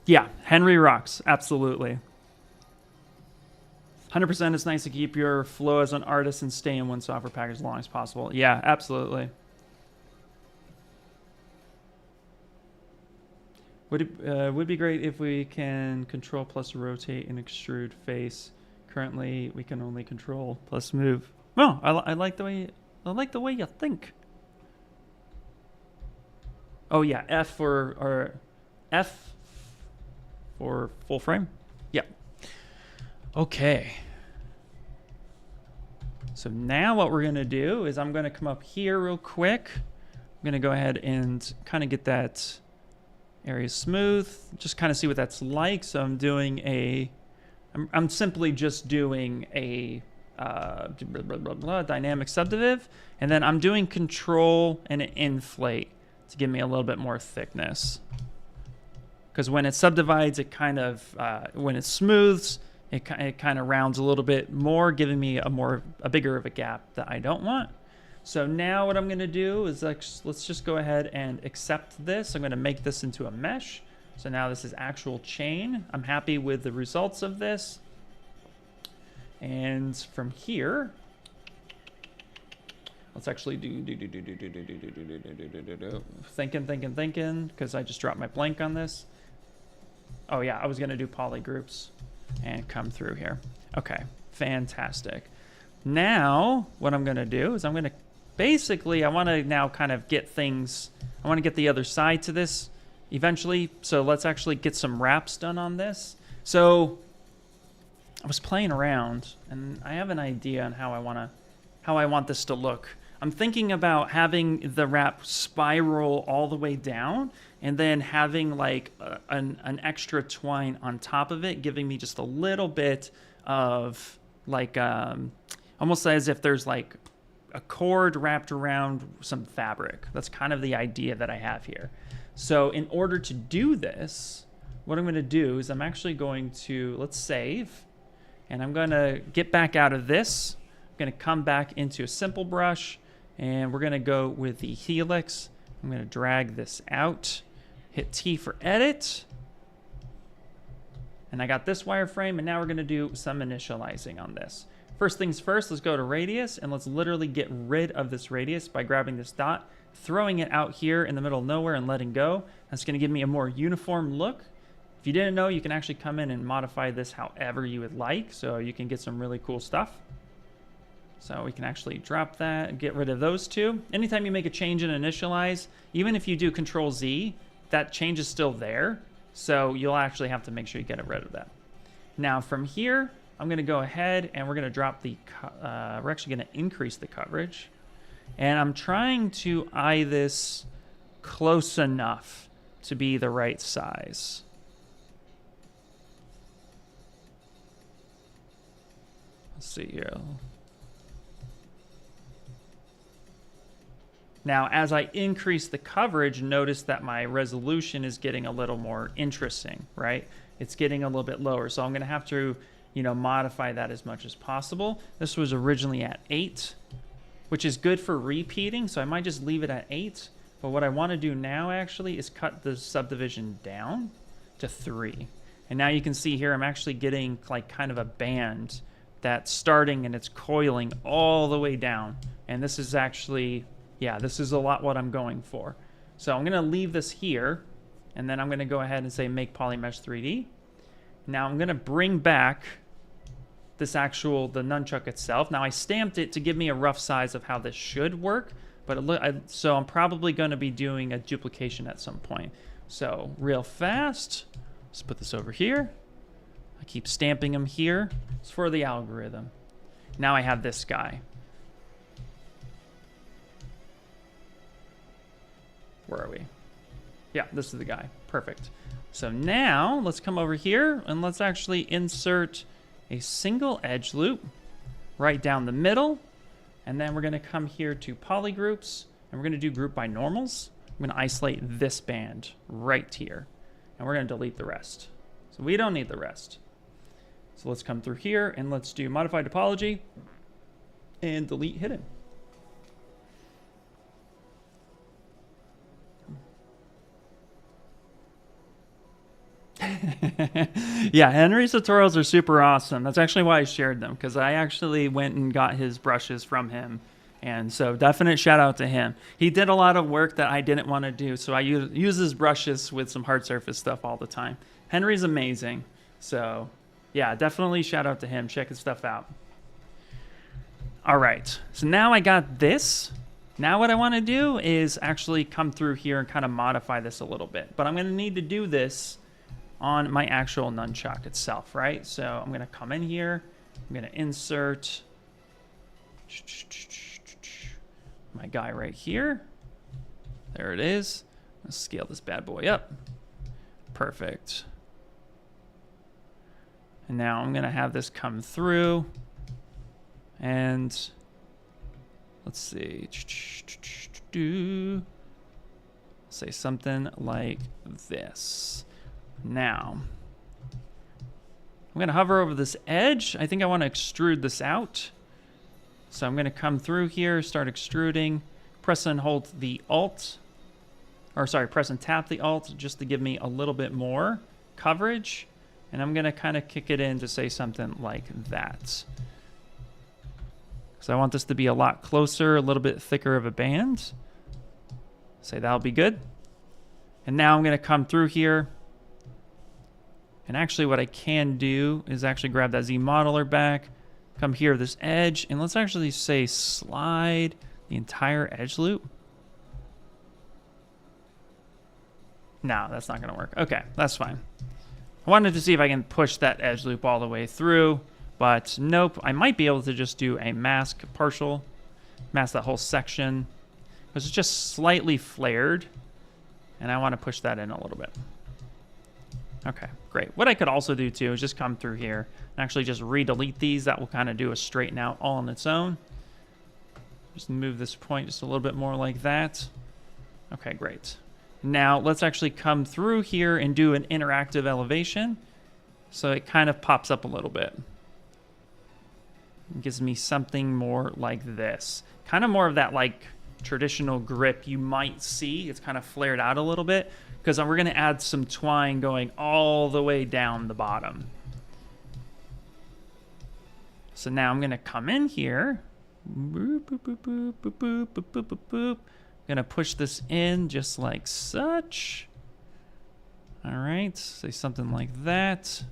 Yeah, Henry rocks, absolutely. 100% it's nice to keep your flow as an artist and stay in one software package as long as possible. Yeah, absolutely. Would be great if we can control plus rotate and extrude face. Currently, we can only control plus move. Oh, I like the way you think. Oh yeah, F for full frame. Yeah. Okay. So now what we're gonna do is I'm gonna come up here real quick. I'm gonna go ahead and kind of get that area smooth, just kind of see what that's like. So I'm doing I'm simply just doing a dynamic subdivive, and then I'm doing control and an inflate to give me a little bit more thickness. Because when it subdivides, it kind of, when it smooths, it kind of rounds a little bit more, giving me a bigger of a gap that I don't want. So now what I'm going to do is let's just go ahead and accept this. I'm going to make this into a mesh. So now this is actual chain. I'm happy with the results of this. And from here, let's actually thinking, because I just dropped my blank on this. Oh yeah, I was going to do polygroups and come through here. Okay, fantastic. Now what I'm going to do is I'm going to basically, I want to now kind of get things, I want to get the other side to this eventually. So let's actually get some wraps done on this. So I was playing around and I have an idea on how I want this to look. I'm thinking about having the wrap spiral all the way down and then having like an extra twine on top of it, giving me just a little bit of like, almost as if there's like a cord wrapped around some fabric. That's kind of the idea that I have here. So in order to do this, what I'm going to do is I'm actually going to, let's save, and I'm going to get back out of this. I'm going to come back into a simple brush, and we're going to go with the helix. I'm going to drag this out, hit T for edit, and I got this wireframe, and now we're going to do some initializing on this. First things first, let's go to radius, and let's literally get rid of this radius by grabbing this dot, throwing it out here in the middle of nowhere and letting go. That's going to give me a more uniform look. If you didn't know, you can actually come in and modify this however you would like, so you can get some really cool stuff. So we can actually drop that and get rid of those two. Anytime you make a change in initialize, even if you do Control Z, that change is still there. So you'll actually have to make sure you get rid of that. Now from here, I'm going to go ahead and we're going to drop the, we're actually going to increase the coverage. And I'm trying to eye this close enough to be the right size. Let's see here. Now, as I increase the coverage, notice that my resolution is getting a little more interesting, right? It's getting a little bit lower. So I'm going to have to, modify that as much as possible. This was originally at 8, which is good for repeating. So I might just leave it at 8. But what I want to do now actually is cut the subdivision down to 3. And now you can see here, I'm actually getting like kind of a band that's starting and it's coiling all the way down. And this is actually, yeah, this is a lot what I'm going for. So I'm going to leave this here, and then I'm going to go ahead and say make Polymesh 3D. Now I'm going to bring back this the nunchuck itself. Now I stamped it to give me a rough size of how this should work, but so I'm probably going to be doing a duplication at some point. So real fast, let's put this over here. I keep stamping them here. It's for the algorithm. Now I have this guy. Where are we? Yeah, this is the guy. Perfect. So now let's come over here and let's actually insert a single edge loop right down the middle. And then we're going to come here to polygroups and we're going to do group by normals. I'm going to isolate this band right here and we're going to delete the rest. So we don't need the rest. So let's come through here and let's do modify topology and delete hidden. Yeah, Henry's tutorials are super awesome. That's actually why I shared them, because I actually went and got his brushes from him. And so definite shout out to him. He did a lot of work that I didn't want to do, so I use his brushes with some hard surface stuff all the time. Henry's amazing. So yeah, definitely shout out to him. Check his stuff out. All right, so now I got this. Now what I want to do is actually come through here and kind of modify this a little bit. But I'm going to need to do this on my actual nunchuck itself, right? So I'm going to come in here. I'm going to insert my guy right here. There it is. Let's scale this bad boy up. Perfect. And now I'm going to have this come through. And let's see. Say something like this. Now, I'm going to hover over this edge. I think I want to extrude this out. So I'm going to come through here, start extruding, press and hold the Alt, or sorry, press and tap the Alt just to give me a little bit more coverage. And I'm going to kind of kick it in to say something like that. So I want this to be a lot closer, a little bit thicker of a band. Say that'll be good. And now I'm going to come through here. And actually what I can do is actually grab that Z modeler back, come here, this edge, and let's actually say slide the entire edge loop. No, that's not going to work. Okay, that's fine. I wanted to see if I can push that edge loop all the way through. But nope, I might be able to just do a mask partial, mask that whole section, because it's just slightly flared, and I want to push that in a little bit. Okay, great. What I could also do too is just come through here and actually just re-delete these. That will kind of do a straighten out all on its own. Just move this point just a little bit more like that. Okay, great. Now let's actually come through here and do an interactive elevation. So it kind of pops up a little bit. It gives me something more like this. Kind of more of that like traditional grip you might see. It's kind of flared out a little bit because we're going to add some twine going all the way down the bottom. So now I'm going to come in here. Boop, boop, boop, boop, boop, boop, boop, boop, boop, boop. I'm going to push this in just like such. All right, say something like that.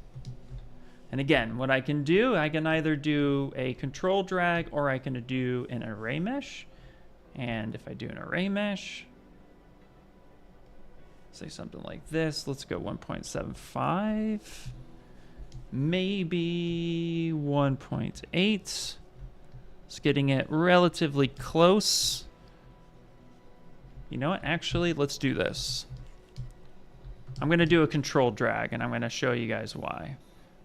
And again, what I can do, I can either do a control drag or I can do an array mesh. And if I do an array mesh, say something like this, let's go 1.75, maybe 1.8. It's getting it relatively close. You know what, actually, let's do this. I'm gonna do a control drag and I'm gonna show you guys why.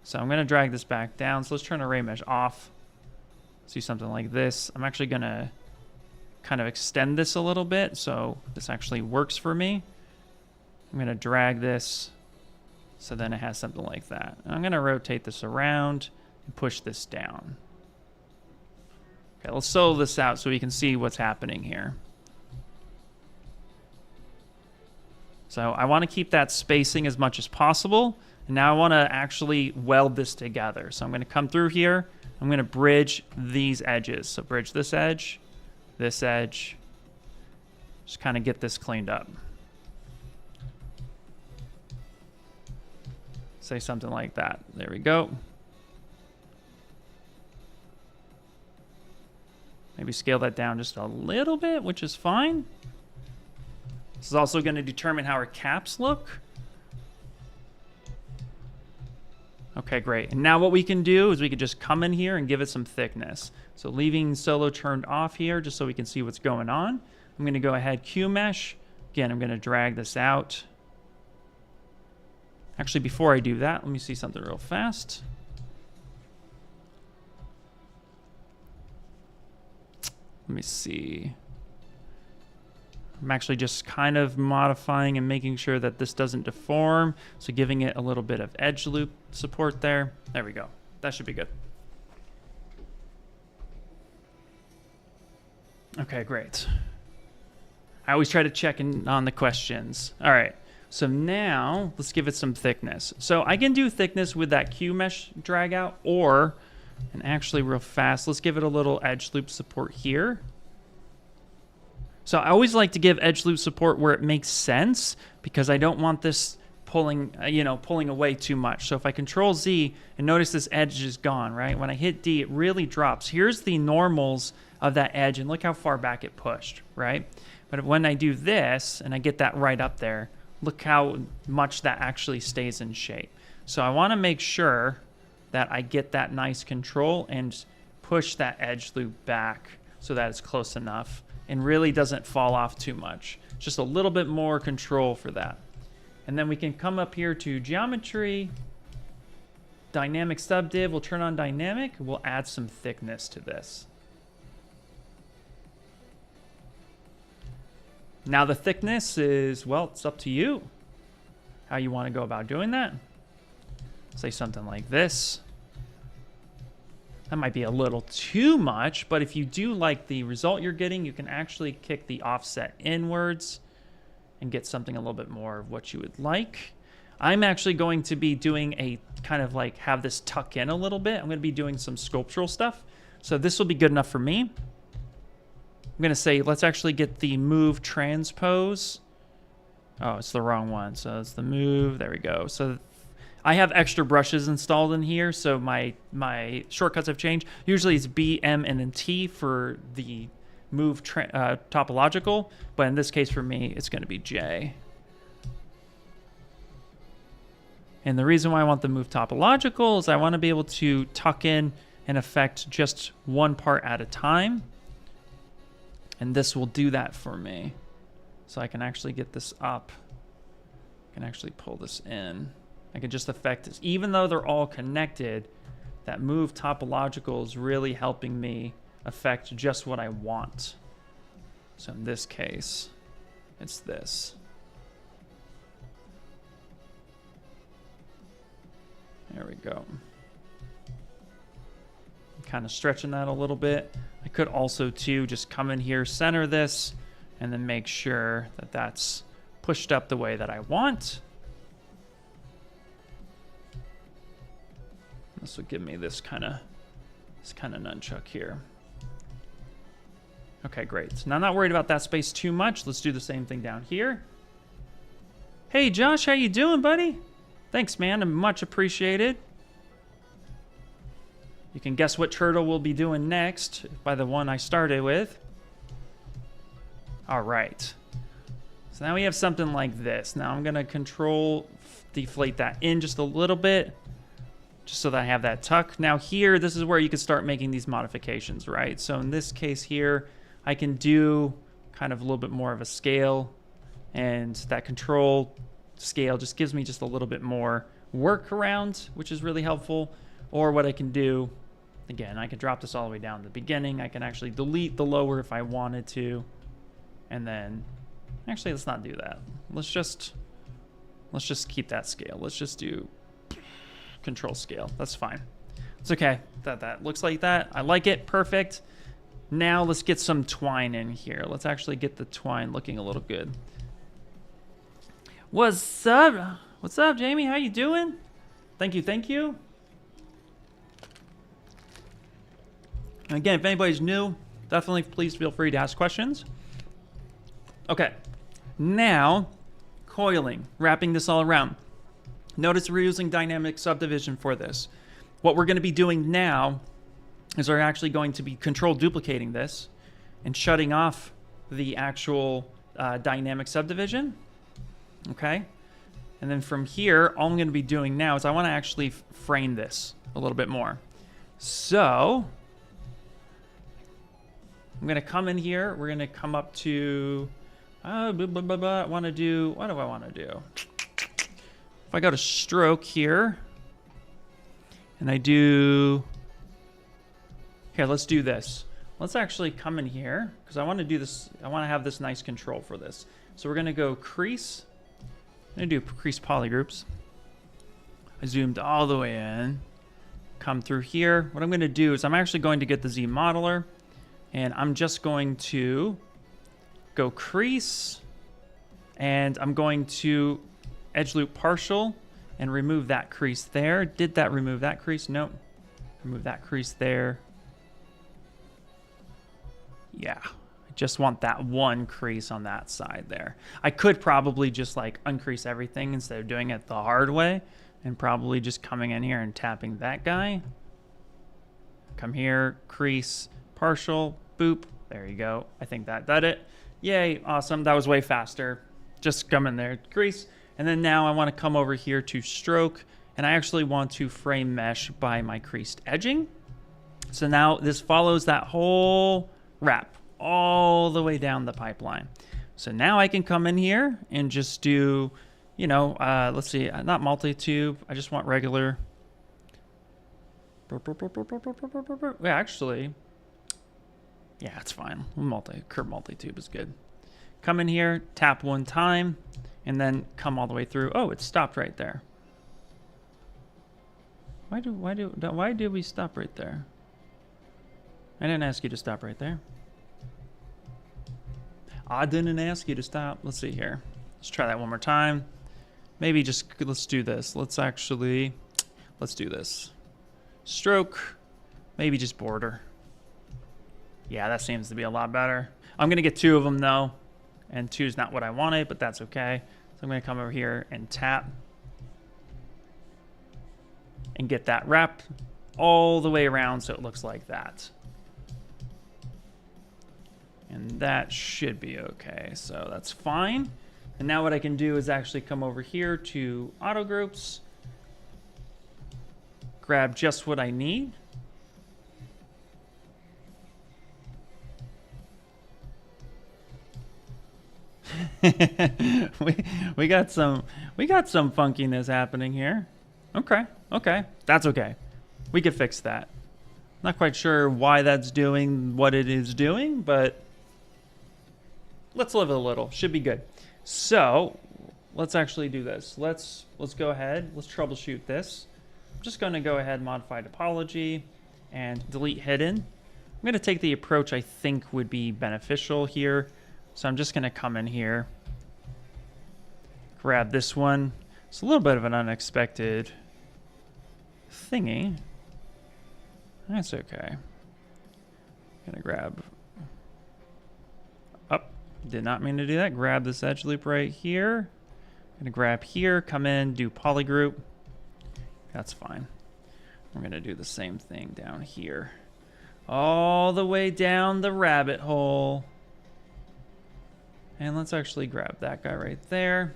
So I'm going to drag this back down. So let's turn ArrayMesh off. See something like this. I'm actually going to kind of extend this a little bit so this actually works for me. I'm going to drag this so then it has something like that. And I'm going to rotate this around and push this down. Okay, let's solo this out so we can see what's happening here. So I want to keep that spacing as much as possible. And now I want to actually weld this together. So I'm going to come through here. I'm going to bridge these edges. So bridge this edge. Just kind of get this cleaned up. Say something like that. There we go. Maybe scale that down just a little bit, which is fine. This is also going to determine how our caps look. Okay, great. And now what we can do is we could just come in here and give it some thickness. So leaving solo turned off here just so we can see what's going on. I'm going to go ahead QMesh. Again, I'm going to drag this out. Actually, before I do that, let me see something real fast. Let me see. I'm actually just kind of modifying and making sure that this doesn't deform. So giving it a little bit of edge loop support there. There we go. That should be good. Okay, great. I always try to check in on the questions. All right. So now let's give it some thickness. So I can do thickness with that QMesh drag out, or, and actually real fast, let's give it a little edge loop support here. So I always like to give edge loop support where it makes sense, because I don't want this pulling, pulling away too much. So if I Control Z and notice this edge is gone, right? When I hit D, it really drops. Here's the normals of that edge, and look how far back it pushed, right? But when I do this and I get that right up there, look how much that actually stays in shape. So I want to make sure that I get that nice control and push that edge loop back so that it's close enough and really doesn't fall off too much. Just a little bit more control for that. And then we can come up here to geometry, dynamic subdiv, we'll turn on dynamic, we'll add some thickness to this. Now the thickness is, well, it's up to you how you want to go about doing that. Say something like this. That might be a little too much, but if you do like the result you're getting, you can actually kick the offset inwards and get something a little bit more of what you would like. I'm actually going to be doing a kind of like have this tuck in a little bit. I'm going to be doing some sculptural stuff. So this will be good enough for me. I'm going to say, let's actually get the move transpose. Oh, it's the wrong one. So it's the move. There we go. So I have extra brushes installed in here, so my shortcuts have changed. Usually it's B, M, and then T for the move topological, but in this case for me, it's going to be J. And the reason why I want the move topological is I want to be able to tuck in and affect just one part at a time. And this will do that for me. So I can actually get this up. I can actually pull this in. I can just affect this. Even though they're all connected, that move topological is really helping me affect just what I want. So in this case, it's this. There we go. Kind of stretching that a little bit. I could also too just come in here, center this, and then make sure that that's pushed up the way that I want. This will give me this kind of nunchuck here. Okay, great. So now I'm not worried about that space too much. Let's do the same thing down here. Hey, Josh, how you doing, buddy? Thanks, man. I'm much appreciated. You can guess what turtle we'll be doing next by the one I started with. All right. So now we have something like this. Now I'm going to control deflate that in just a little bit, just so that I have that tuck. Now here, this is where you can start making these modifications, right? So in this case here, I can do kind of a little bit more of a scale, and that control scale just gives me just a little bit more workaround, which is really helpful. Or what I can do, again, I can drop this all the way down to the beginning. I can actually delete the lower if I wanted to. And then, actually, let's not do that. Let's just keep that scale. Let's just do control scale. That's fine. It's okay. That looks like that. I like it. Perfect. Now let's get some twine in here. Let's actually get the twine looking a little good. What's up? What's up, Jamie? How you doing? Thank you. Thank you. Again, if anybody's new, definitely please feel free to ask questions. Okay. Now, coiling, wrapping this all around. Notice we're using dynamic subdivision for this. What we're going to be doing now is we're actually going to be control duplicating this and shutting off the actual dynamic subdivision. Okay. And then from here, all I'm going to be doing now is I want to actually frame this a little bit more. So I'm going to come in here. We're going to come up to, I want to do, what do I want to do? If I go to stroke here and I do, here, let's do this. Let's actually come in here because I want to do this. I want to have this nice control for this. So we're going to go crease. I'm going to do crease polygroups. I zoomed all the way in, come through here. What I'm going to do is I'm actually going to get the Z modeler, and I'm just going to go crease, and I'm going to edge loop partial and remove that crease there. Did that remove that crease? Nope. Remove that crease there. Yeah, I just want that one crease on that side there. I could probably just like uncrease everything instead of doing it the hard way and probably just coming in here and tapping that guy. Come here, crease, partial, boop. There you go. I think that did it. Yay, awesome. That was way faster. Just come in there, crease. And then now I want to come over here to stroke, and I actually want to frame mesh by my creased edging. So now this follows that whole wrap all the way down the pipeline. So now I can come in here and just do, you know, let's see, not multi-tube. I just want regular. Yeah, actually, yeah, it's fine. Curve multi-tube is good. Come in here, tap one time, and then come all the way through. Oh, it stopped right there. Why did we stop right there? I didn't ask you to stop right there. I didn't ask you to stop. Let's see here. Let's try that one more time. Maybe just, let's do this. Let's do this. Stroke, maybe just border. Yeah, that seems to be a lot better. I'm gonna get 2 of them though, and 2 is not what I wanted, but that's okay. So I'm gonna come over here and tap and get that wrap all the way around so it looks like that. And that should be okay, so that's fine. And now what I can do is actually come over here to auto groups, grab just what I need. we got some funkiness happening here. Okay, that's okay. We could fix that. Not quite sure why that's doing what it is doing, but let's live a little. Should be good. So let's actually do this. Let's go ahead. Let's troubleshoot this. I'm just going to go ahead and modify topology and delete hidden. I'm going to take the approach I think would be beneficial here. So I'm just going to come in here, grab this one. It's a little bit of an unexpected thingy. That's okay. I'm going to grab up. Did not mean to do that. Grab this edge loop right here. I'm going to grab here, come in, do polygroup. That's fine. We're going to do the same thing down here. All the way down the rabbit hole. And let's actually grab that guy right there.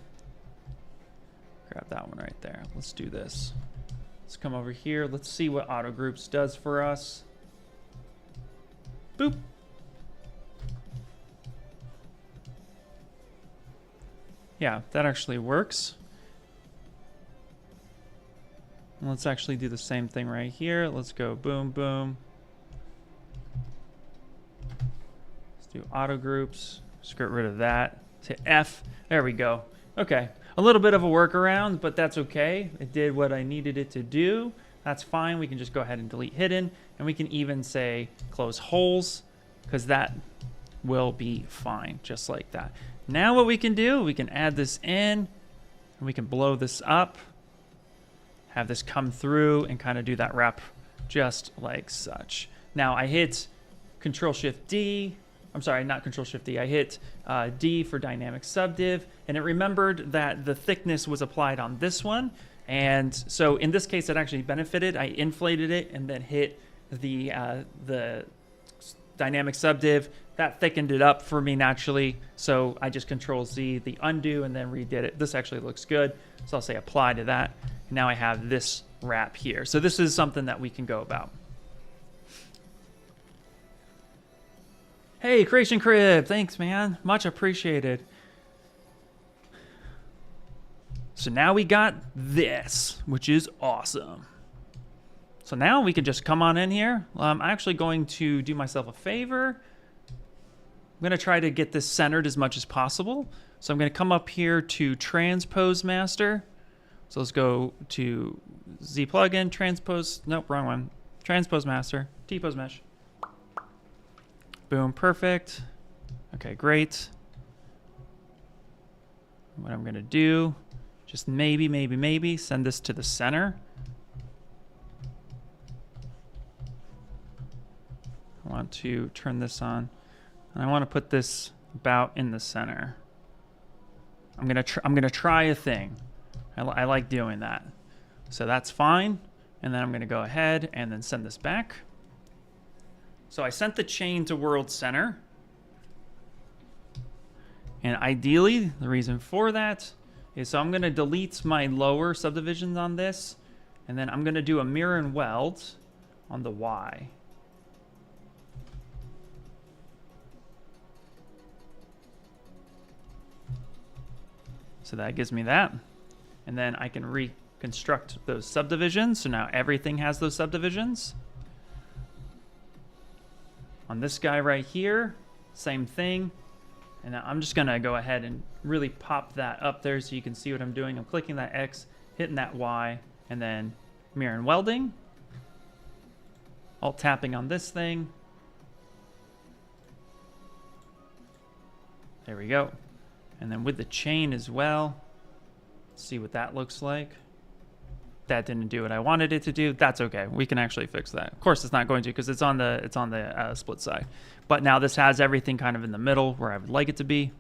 Grab that one right there. Let's do this. Let's come over here. Let's see what auto groups does for us. Boop. Yeah, that actually works. And let's actually do the same thing right here. Let's go boom, boom. Let's do auto groups. Just get rid of that. Hit F. There we go. Okay. A little bit of a workaround, but that's okay. It did what I needed it to do. That's fine. We can just go ahead and delete hidden. And we can even say close holes, because that will be fine, just like that. Now what we can do, we can add this in, and we can blow this up. Have this come through and kind of do that wrap just like such. Now I hit Control Shift D. I'm sorry, not Control Shift D. I hit D for dynamic subdiv, and it remembered that the thickness was applied on this one. And so in this case, it actually benefited. I inflated it and then hit the dynamic subdiv. That thickened it up for me naturally. So I just Control Z, the undo, and then redid it. This actually looks good. So I'll say apply to that. And now I have this wrap here. So this is something that we can go about. Hey, Creation Crib, thanks, man. Much appreciated. So now we got this, which is awesome. So now we can just come on in here. I'm actually going to do myself a favor. I'm going to try to get this centered as much as possible. So I'm going to come up here to Transpose Master. So let's go to Z plugin, transpose, nope, wrong one. Transpose Master, T-pose mesh. Boom, perfect. Okay, great. What I'm gonna do, just maybe send this to the center. I want to turn this on, and I want to put this about in the center. I'm gonna try a thing. I like doing that, so that's fine. And then I'm gonna go ahead and then send this back. So I sent the chain to world center, and ideally the reason for that is so I'm gonna delete my lower subdivisions on this, and then I'm gonna do a mirror and weld on the Y. So that gives me that. And then I can reconstruct those subdivisions. So now everything has those subdivisions. On this guy right here, same thing. And now I'm just gonna go ahead and really pop that up there so you can see what I'm doing. I'm clicking that X, hitting that Y, and then mirror and welding. Alt tapping on this thing. There we go. And then with the chain as well, see what that looks like. That didn't do what I wanted it to do. That's okay. We can actually fix that. Of course, it's not going to because it's on the split side. But now this has everything kind of in the middle where I would like it to be.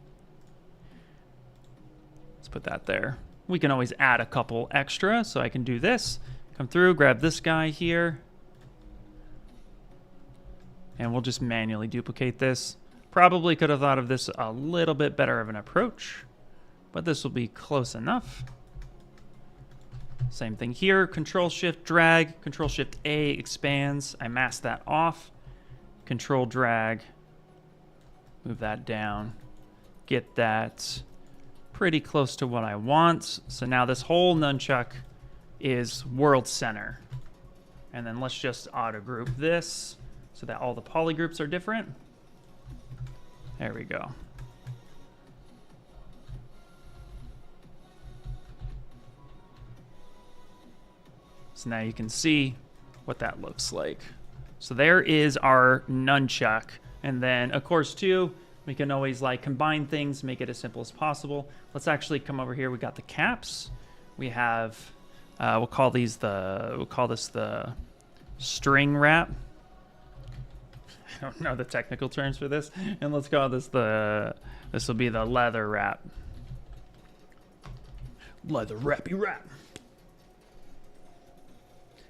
Let's put that there. We can always add a couple extra, so I can do this. Come through, grab this guy here, and we'll just manually duplicate this. Probably could have thought of this a little bit better of an approach, but this will be close enough. Same thing here, Control Shift drag, Control Shift A expands. I mask that off, Control drag, move that down, get that pretty close to what I want. So now this whole nunchuck is world center. And then let's just auto group this so that all the polygroups are different. There we go. So now you can see what that looks like. So there is our nunchuck. And then, of course, too, we can always like combine things, make it as simple as possible. Let's actually come over here. We got the caps. We have, we'll call this the string wrap. I don't know the technical terms for this. And let's call this this will be the leather wrap. Leather wrappy wrap.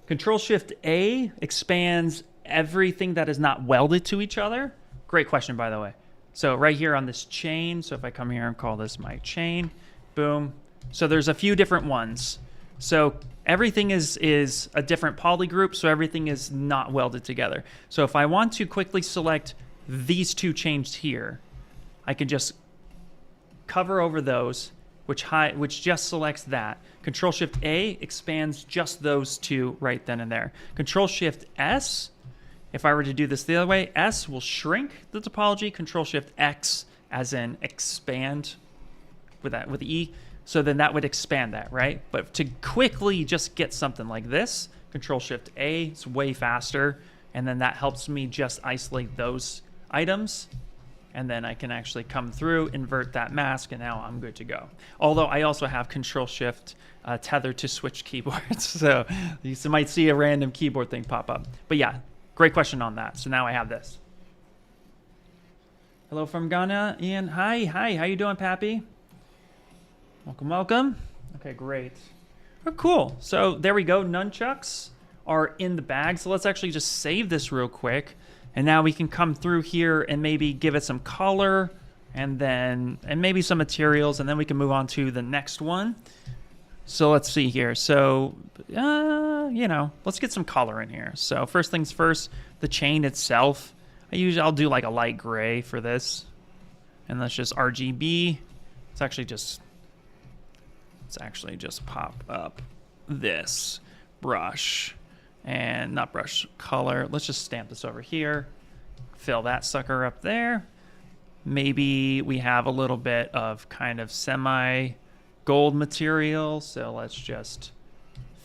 Control Shift A expands everything that is not welded to each other. Great question, by the way. So right here on this chain, so if I come here and call this my chain, boom. So there's a few different ones. So everything is a different polygroup, so everything is not welded together. So if I want to quickly select these two chains here, I can just cover over those, which just selects that. Control Shift A expands just those two right then and there. Control Shift S, if I were to do this the other way, S will shrink the topology. Control Shift X, as in expand with E. So then that would expand that, right? But to quickly just get something like this, Control Shift A, it's way faster. And then that helps me just isolate those items. And then I can actually come through, invert that mask, and now I'm good to go. Although I also have Control Shift tether to switch keyboards. So you might see a random keyboard thing pop up. But yeah, great question on that. So now I have this. Hello from Ghana, Ian. Hi, how you doing, Pappy? Welcome. Okay, great. Oh, cool. So there we go. Nunchucks are in the bag. So let's actually just save this real quick. And now we can come through here and maybe give it some color and maybe some materials, and then we can move on to the next one. So let's see here. So, let's get some color in here. So first things first, the chain itself. I'll do like a light gray for this. And let's just RGB. Let's actually just pop up this brush. And not brush, color. Let's just stamp this over here. Fill that sucker up there. Maybe we have a little bit of kind of semi-gold material. So let's just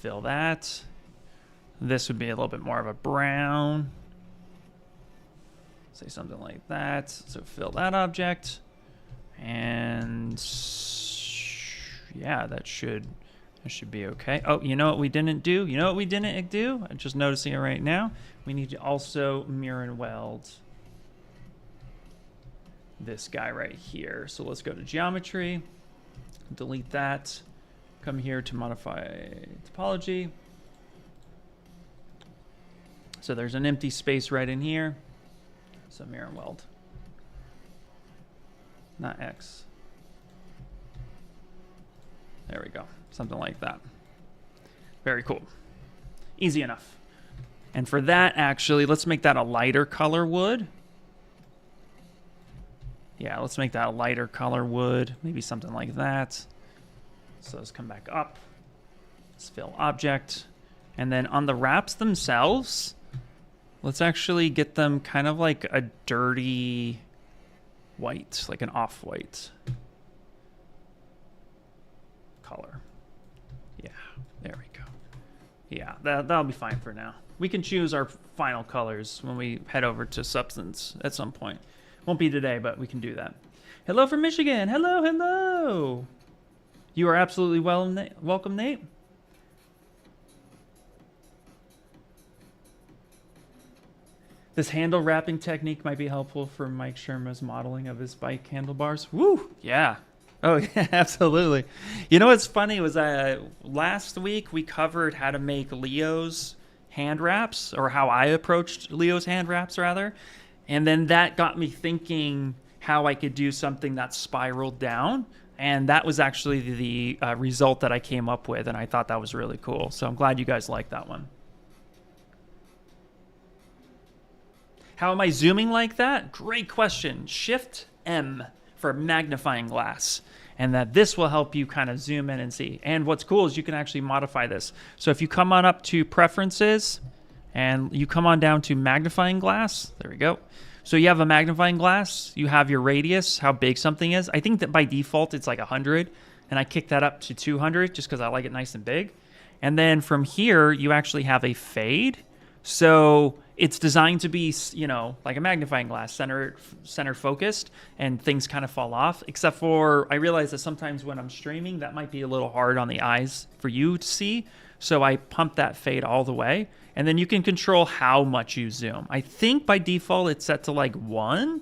fill that. This would be a little bit more of a brown. Say something like that. So fill that object. And Yeah, that should be okay. Oh, you know what we didn't do? You know what we didn't do? I'm just noticing it right now. We need to also mirror and weld this guy right here. So let's go to geometry, delete that, come here to modify topology. So there's an empty space right in here. So mirror and weld. Not X. There we go. Something like that. Very cool. Easy enough. And for that, actually, let's make that a lighter color wood. Yeah, let's make that a lighter color wood. Maybe something like that. So let's come back up. Let's fill object. And then on the wraps themselves, let's actually get them kind of like a dirty white, like an off-white color. Yeah, there we go. Yeah, that'll be fine for now. We can choose our final colors when we head over to Substance at some point. Won't be today, but we can do that. Hello from Michigan. Hello, hello. You are absolutely welcome, Nate. This handle wrapping technique might be helpful for Mike Sherma's modeling of his bike handlebars. Woo! Yeah. Oh, yeah, absolutely. You know what's funny was last week we covered how to make Leo's hand wraps, or how I approached Leo's hand wraps, rather. And then that got me thinking how I could do something that spiraled down. And that was actually the result that I came up with, and I thought that was really cool. So I'm glad you guys liked that one. How am I zooming like that? Great question. Shift M for magnifying glass. And that this will help you kind of zoom in and see. And what's cool is you can actually modify this. So if you come on up to Preferences and you come on down to Magnifying Glass, there we go. So you have a magnifying glass, you have your radius, how big something is. I think that by default it's like 100, and I kicked that up to 200 just because I like it nice and big. And then from here, you actually have a fade. So it's designed to be, you know, like a magnifying glass, center focused, and things kind of fall off. Except for, I realize that sometimes when I'm streaming, that might be a little hard on the eyes for you to see. So I pump that fade all the way. And then you can control how much you zoom. I think by default it's set to like 1,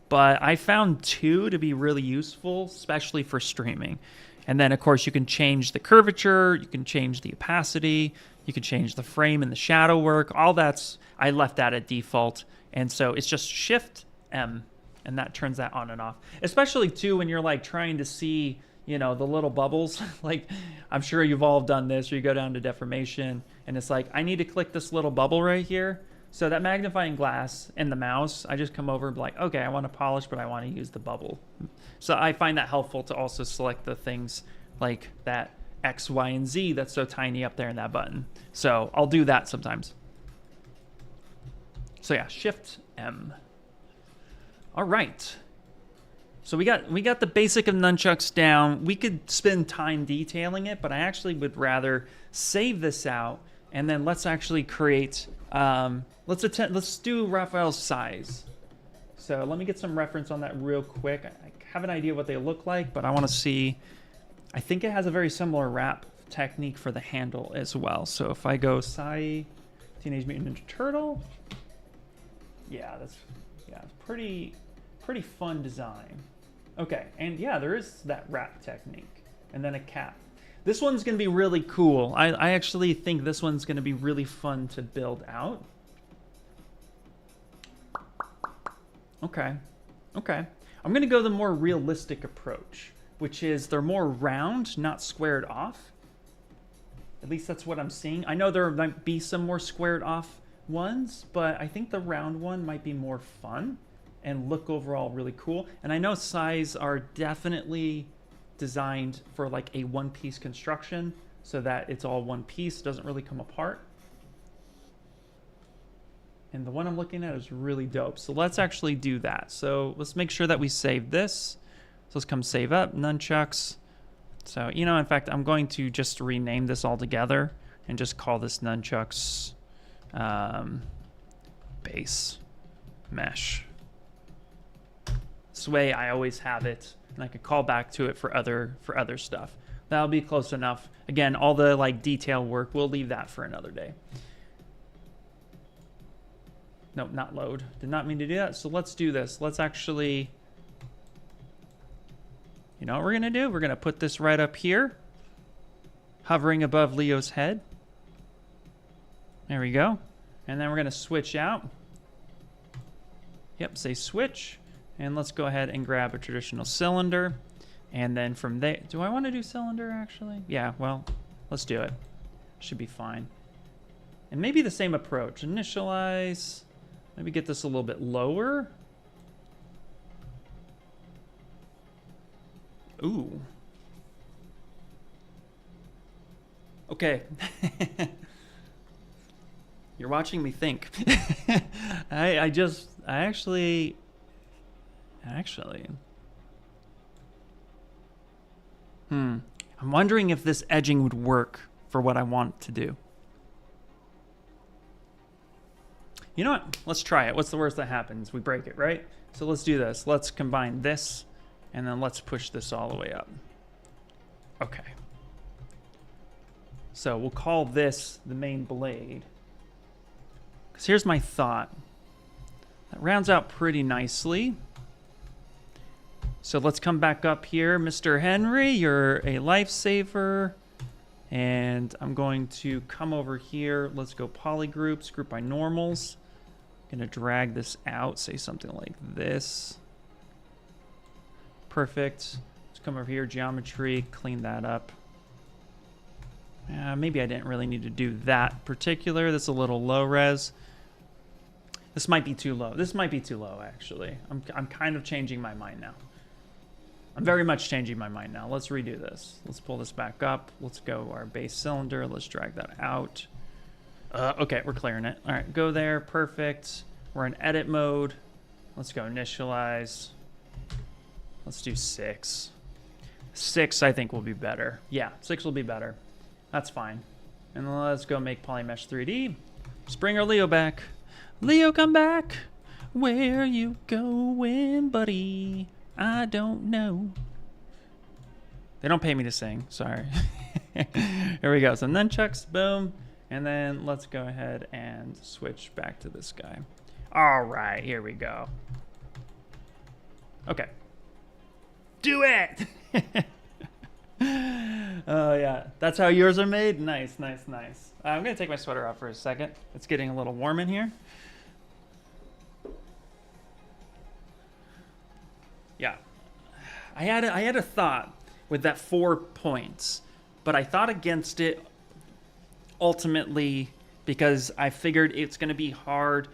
but I found 2 to be really useful, especially for streaming. And then of course you can change the curvature, you can change the opacity, you can change the frame and the shadow work. All that's, I left that at default. And so it's just Shift M, and that turns that on and off. Especially too when you're like trying to see, you know, the little bubbles. Like, I'm sure you've all done this, or you go down to deformation and it's like, I need to click this little bubble right here. So that magnifying glass and the mouse, I just come over and be like, okay, I want to polish, but I want to use the bubble. So I find that helpful to also select the things like that X, Y, and Z that's so tiny up there in that button. So I'll do that sometimes. So yeah, Shift M. All right. So we got the basic of Nunchucks down. We could spend time detailing it, but I actually would rather save this out, and then let's actually create, let's do Raphael's size. So let me get some reference on that real quick. I have an idea what they look like, but I want to see, I think it has a very similar wrap technique for the handle as well. So if I go Sai, Teenage Mutant Ninja Turtle, yeah, it's pretty fun design. Okay, and yeah, there is that wrap technique, and then a cap. This one's going to be really cool. I actually think this one's going to be really fun to build out. Okay. I'm going to go the more realistic approach, which is they're more round, not squared off. At least that's what I'm seeing. I know there might be some more squared off ones, but I think the round one might be more fun and look overall really cool. And I know size are definitely designed for like a one-piece construction so that it's all one piece, doesn't really come apart. And the one I'm looking at is really dope. So let's actually do that. So let's make sure that we save this. So let's come save up, Nunchucks. So, you know, in fact, I'm going to just rename this all together and just call this Nunchucks base mesh. This way I always have it, and I can call back to it for other stuff. That'll be close enough. Again, all the like detail work, we'll leave that for another day. Nope, not load. Did not mean to do that. So let's do this. Let's actually, you know what we're gonna do? We're gonna put this right up here, hovering above Leo's head. There we go. And then we're gonna switch out. Yep, say switch. And let's go ahead and grab a traditional cylinder. And then from there, do I want to do cylinder actually? Yeah, well, let's do it. Should be fine. And maybe the same approach. Initialize. Maybe get this a little bit lower. Ooh. Okay. You're watching me think. I actually. I'm wondering if this edging would work for what I want to do. You know what? Let's try it. What's the worst that happens? We break it, right? So let's do this. Let's combine this, and then let's push this all the way up. Okay. So we'll call this the main blade. Because here's my thought. That rounds out pretty nicely. So let's come back up here. Mr. Henry, you're a lifesaver. And I'm going to come over here. Let's go polygroups, group by normals. I'm going to drag this out, say something like this. Perfect. Let's come over here, geometry, clean that up. Maybe I didn't really need to do that particular. That's a little low res. This might be too low. This might be too low, actually. I'm kind of changing my mind now. I'm very much changing my mind now. Let's redo this. Let's pull this back up. Let's go our base cylinder. Let's drag that out. Okay, we're clearing it. All right, go there. Perfect. We're in edit mode. Let's go initialize. Let's do 6. 6, I think, will be better. Yeah, 6 will be better. That's fine. And then let's go make PolyMesh 3D. Just bring our Leo back. Leo, come back. Where you going, buddy? I don't know. They don't pay me to sing. Sorry. Here we go. So nunchucks, boom. And then let's go ahead and switch back to this guy. All right, here we go. Okay. Do it! Oh, yeah. That's how yours are made? Nice, nice, nice. I'm going to take my sweater off for a second. It's getting a little warm in here. Yeah. I had a thought with that 4 points, but I thought against it ultimately because I figured it's going to be hard.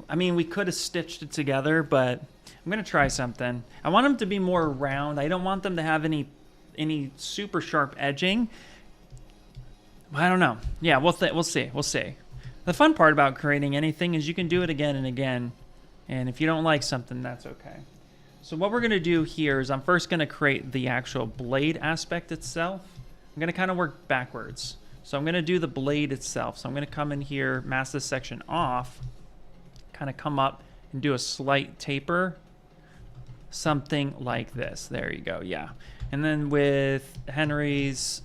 I mean, we could have stitched it together, but I'm going to try something. I want them to be more round. I don't want them to have any super sharp edging. I don't know. Yeah, we'll see. We'll see. The fun part about creating anything is you can do it again and again, and if you don't like something, that's okay. So what we're going to do here is I'm first going to create the actual blade aspect itself. I'm going to kind of work backwards. So I'm going to do the blade itself. So I'm going to come in here, mask this section off, kind of come up and do a slight taper, something like this. There you go. Yeah. And then with Henry's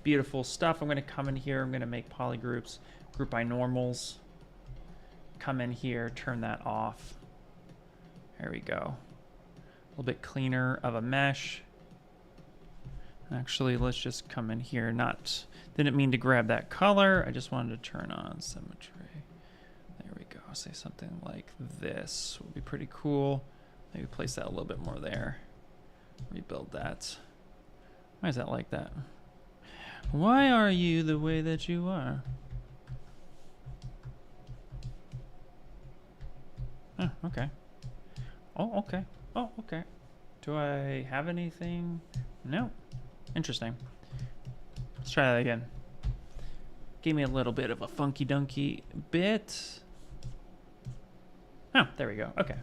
beautiful stuff, I'm going to come in here. I'm going to make polygroups, group by normals. Come in here, turn that off. There we go. A little bit cleaner of a mesh. Actually, let's just come in here. Didn't mean to grab that color. I just wanted to turn on symmetry. There we go. Say something like this would be pretty cool. Maybe place that a little bit more there. Rebuild that. Why is that like that? Why are you the way that you are? Oh, okay. Oh, okay. Oh, okay. Do I have anything? No. Interesting. Let's try that again. Gave me a little bit of a funky dunky bit. Oh, there we go. Okay.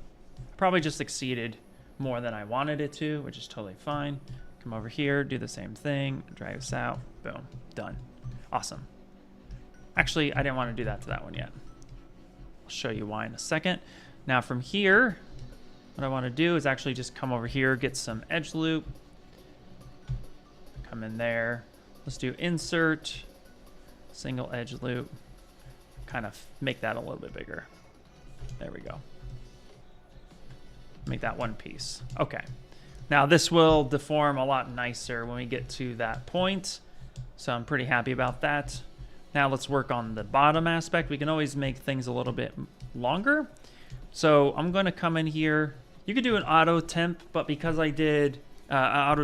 Probably just exceeded more than I wanted it to, which is totally fine. Come over here, do the same thing, drag this out, boom, done. Awesome. Actually, I didn't want to do that to that one yet. I'll show you why in a second. Now from here, what I want to do is actually just come over here, get some edge loop. Come come in there. Let's do insert, single edge loop, kind of make that a little bit bigger. There we go. Make that one piece. Okay. Now this will deform a lot nicer when we get to that point. So I'm pretty happy about that. Now let's work on the bottom aspect. We can always make things a little bit longer. So I'm going to come in here. You could do an auto temp, but because I did a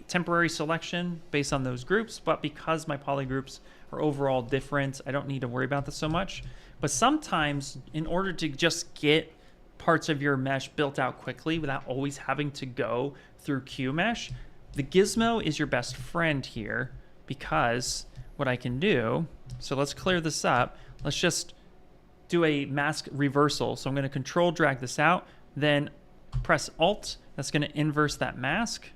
temporary selection based on those groups, but because my polygroups are overall different, I don't need to worry about this so much. But sometimes in order to just get parts of your mesh built out quickly without always having to go through QMesh, the gizmo is your best friend here, because what I can do, so let's clear this up. Let's just do a mask reversal. So I'm going to control drag this out, then press Alt. That's going to inverse that mask.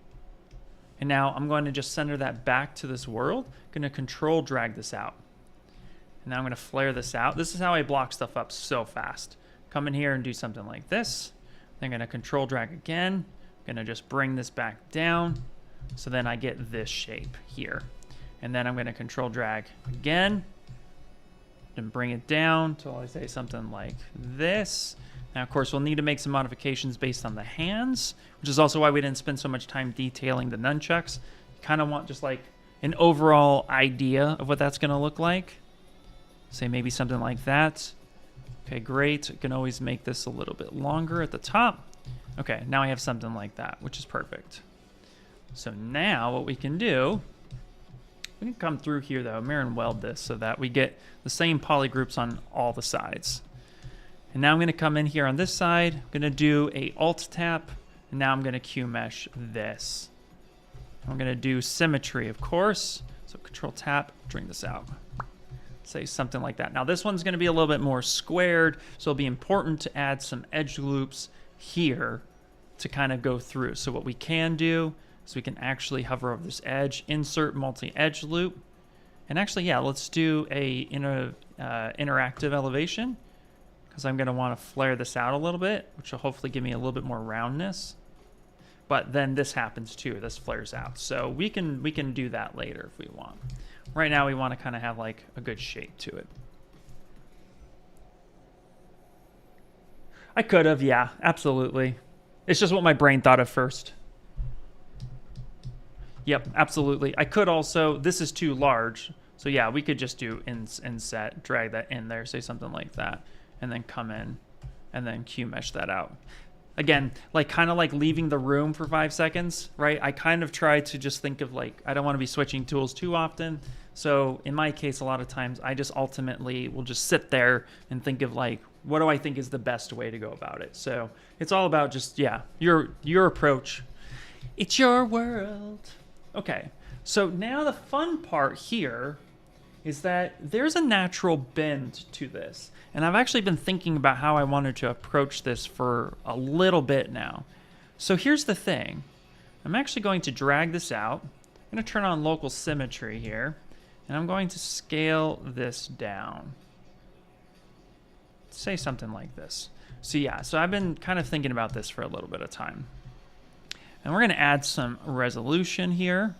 And now I'm going to just center that back to this world. I'm going to control drag this out. And now I'm going to flare this out. This is how I block stuff up so fast. Come in here and do something like this. Then I'm going to control drag again. I'm going to just bring this back down. So then I get this shape here. And then I'm going to control drag again and bring it down until I say something like this. Now, of course, we'll need to make some modifications based on the hands, which is also why we didn't spend so much time detailing the nunchucks. You kind of want just like an overall idea of what that's going to look like. Say maybe something like that. Okay, great. I can always make this a little bit longer at the top. Okay, now I have something like that, which is perfect. So now what we can do, we can come through here though, mirror and weld this so that we get the same polygroups on all the sides. And now I'm going to come in here on this side. I'm going to do a Alt tap, and now I'm going to QMesh this. I'm going to do symmetry, of course. So Control tap, bring this out. Say something like that. Now this one's going to be a little bit more squared, so it'll be important to add some edge loops here to kind of go through. So what we can do is we can actually hover over this edge, insert multi-edge loop, and actually, yeah, let's do a interactive elevation, because I'm going to want to flare this out a little bit, which will hopefully give me a little bit more roundness. But then this happens too. This flares out. So we can do that later if we want. Right now we want to kind of have like a good shape to it. I could have, yeah, absolutely. It's just what my brain thought of first. Yep, absolutely. I could also, this is too large. So yeah, we could just do inset, drag that in there, say something like that, and then come in and then QMesh that out. Again, like kind of like leaving the room for 5 seconds, right? I kind of try to just think of like, I don't want to be switching tools too often. So in my case, a lot of times I just ultimately will just sit there and think of like, what do I think is the best way to go about it? So it's all about just, yeah, your approach. It's your world. Okay, so now the fun part here is that there's a natural bend to this. And I've actually been thinking about how I wanted to approach this for a little bit now. So here's the thing. I'm actually going to drag this out. I'm going to turn on local symmetry here. And I'm going to scale this down. Say something like this. So yeah, so I've been kind of thinking about this for a little bit of time. And we're going to add some resolution here,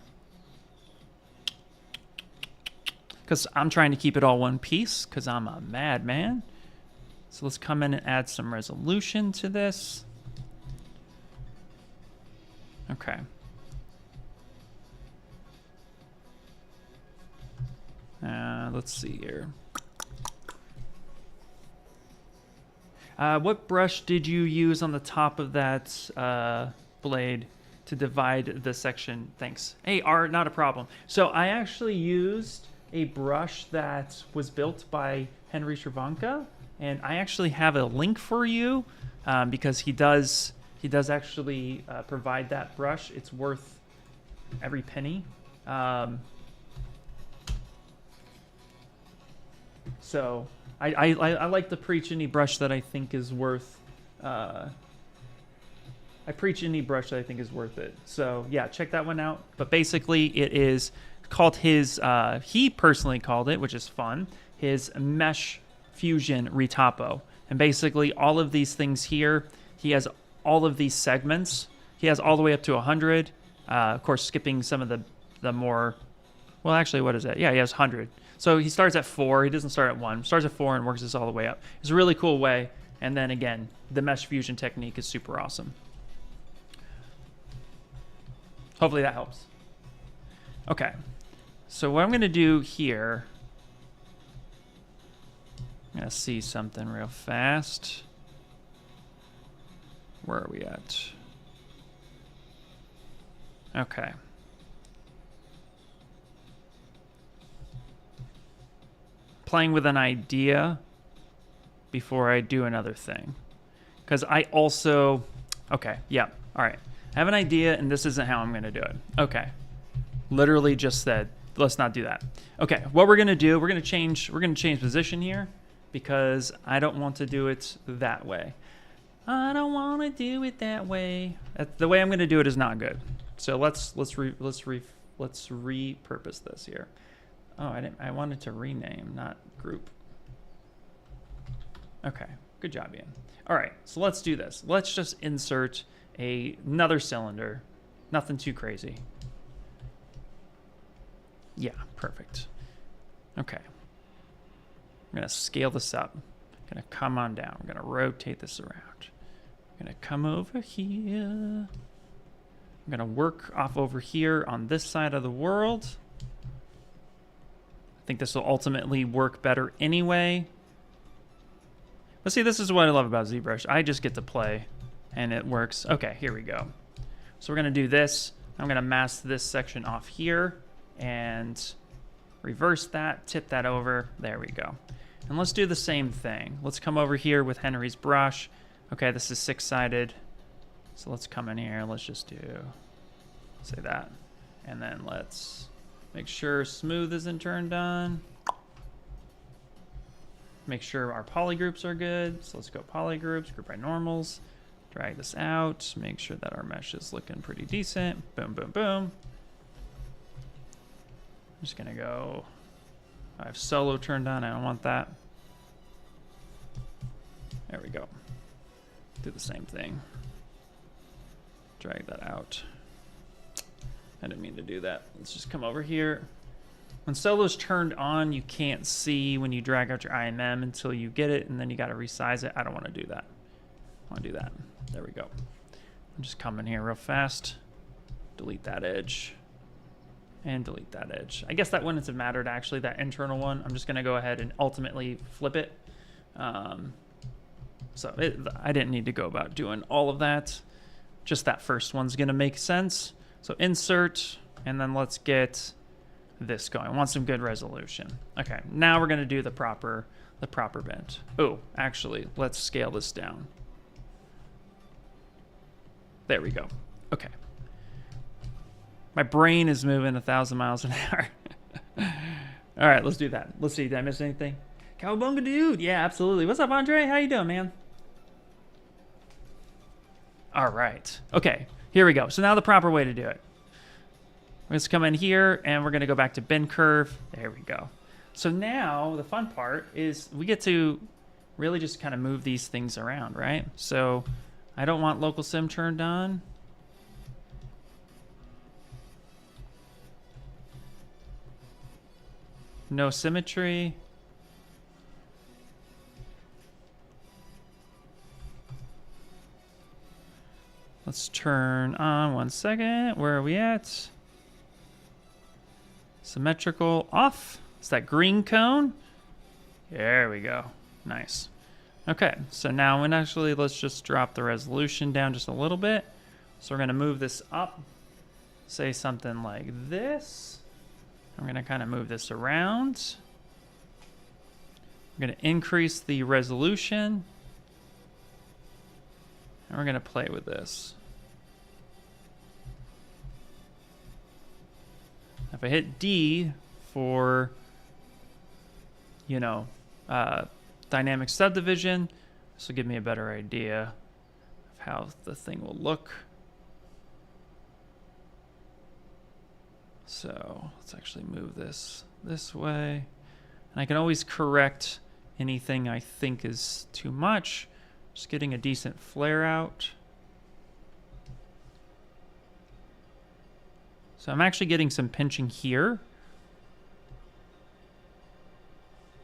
because I'm trying to keep it all one piece, because I'm a madman. So let's come in and add some resolution to this. Okay. Let's see here. What brush did you use on the top of that blade to divide the section? Thanks. Hey, Art, not a problem. So I actually used a brush that was built by Henry Chervenka, and I actually have a link for you because he does actually provide that brush. It's worth every penny. So I like to preach any brush that I think is worth. I preach any brush that I think is worth it. So yeah, check that one out. But basically, it is called his. He personally called it, which is fun, his MeshFusion Retopo. And basically, all of these things here, he has all of these segments. He has all the way up to 100. Of course, skipping some of the more, well, actually, what is that? Yeah, he has 100. So he starts at 4. He doesn't start at 1. Starts at 4 and works this all the way up. It's a really cool way. And then again, the MeshFusion technique is super awesome. Hopefully that helps. Okay. So what I'm going to do here, I'm going to see something real fast. Where are we at? Okay. Playing with an idea before I do another thing. Because I also... Okay, yeah, all right. I have an idea, and this isn't how I'm going to do it. Okay. Literally just said, let's not do that. Okay, what we're going to do, we're going to change position here because I don't want to do it that way. I don't want to do it that way. The way I'm going to do it is not good. So let's repurpose this here. Oh, I wanted to rename, not group. Okay, good job, Ian. All right, so let's do this. Let's just insert another cylinder. Nothing too crazy. Yeah, perfect. Okay. I'm going to scale this up. I'm going to come on down. I'm going to rotate this around. I'm going to come over here. I'm going to work off over here on this side of the world. I think this will ultimately work better anyway. But see, this is what I love about ZBrush. I just get to play, and it works. Okay, here we go. So we're going to do this. I'm going to mask this section off here and reverse that, tip that over. There we go. And let's do the same thing. Let's come over here with Henry's brush. Okay, this is 6-sided. So let's come in here. Let's just do, say that. And then let's make sure smooth isn't turned on. Make sure our polygroups are good. So let's go polygroups, group by normals. Drag this out. Make sure that our mesh is looking pretty decent. Boom, boom, boom. I'm just gonna go, I have solo turned on. I don't want that. There we go. Do the same thing. Drag that out. I didn't mean to do that. Let's just come over here. When solo's turned on, you can't see when you drag out your IMM until you get it, and then you got to resize it. I don't want to do that. I want to do that. There we go. I'm just coming here real fast. Delete that edge. And delete that edge. I guess that wouldn't have mattered, actually, that internal one. I'm just going to go ahead and ultimately flip it. I didn't need to go about doing all of that. Just that first one's going to make sense. So insert, and then let's get this going. I want some good resolution. Okay, now we're going to do the proper bend. Oh, actually, let's scale this down. There we go. Okay. My brain is moving 1,000 miles an hour. All right, let's do that. Let's see. Did I miss anything? Cowabunga dude. Yeah, absolutely. What's up, Andre? How you doing, man? All right. Okay, here we go. So now the proper way to do it. Let's come in here, and we're going to go back to bend curve. There we go. So now the fun part is we get to really just kind of move these things around, right? So I don't want local sim turned on. No symmetry. Let's turn on 1 second. Where are we at? Symmetrical off. It's that green cone. There we go. Nice. Okay, so now let's just drop the resolution down just a little bit. So we're going to move this up. Say something like this. I'm going to kind of move this around. I'm going to increase the resolution. And we're going to play with this. If I hit D for, dynamic subdivision, this will give me a better idea of how the thing will look. So let's actually move this way. And I can always correct anything I think is too much. Just getting a decent flare out. So I'm actually getting some pinching here.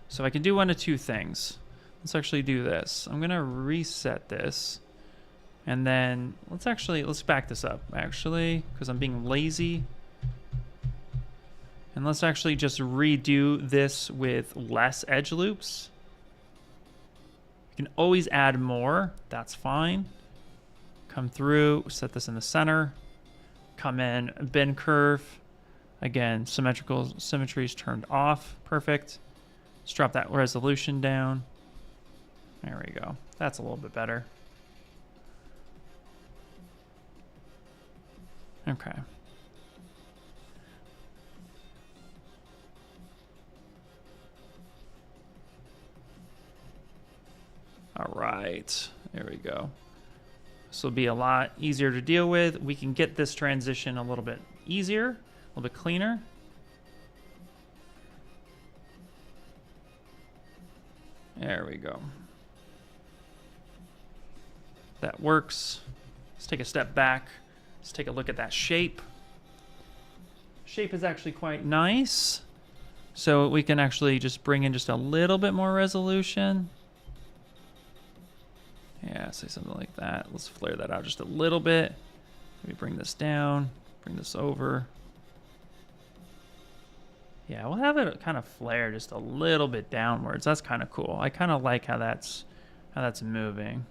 So I can do one of two things. Let's actually do this. I'm gonna reset this. And then let's back this up actually, because I'm being lazy. And let's actually just redo this with less edge loops. You can always add more, that's fine. Come through, set this in the center. Come in, bend curve. Again, symmetry is turned off, perfect. Let's drop that resolution down. There we go, that's a little bit better. Okay. All right, there we go. This will be a lot easier to deal with. We can get this transition a little bit easier, a little bit cleaner. There we go. That works. Let's take a step back. Let's take a look at that shape. Shape is actually quite nice. So we can actually just bring in just a little bit more resolution. Yeah, say something like that. Let's flare that out just a little bit. Maybe bring this down, bring this over. Yeah, we'll have it kind of flare just a little bit downwards. That's kind of cool. I kind of like how that's moving.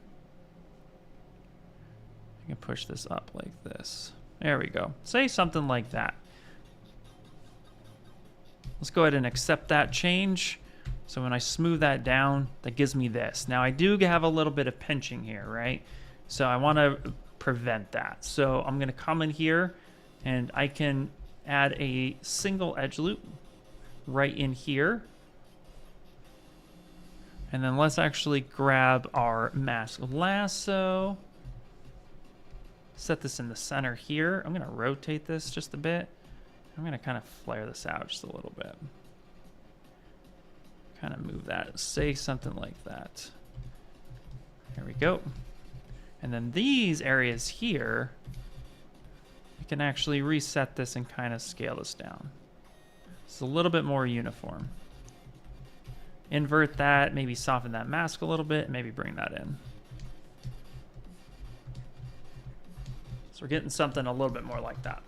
I can push this up like this. There we go. Say something like that. Let's go ahead and accept that change. So when I smooth that down, that gives me this. Now I do have a little bit of pinching here, right? So I want to prevent that. So I'm going to come in here and I can add a single edge loop right in here. And then let's actually grab our mask lasso. Set this in the center here. I'm going to rotate this just a bit. I'm going to kind of flare this out just a little bit. Kind of move that, say something like that. There we go. And then these areas here, we can actually reset this and kind of scale this down. It's a little bit more uniform. Invert that, maybe soften that mask a little bit, maybe bring that in. So we're getting something a little bit more like that.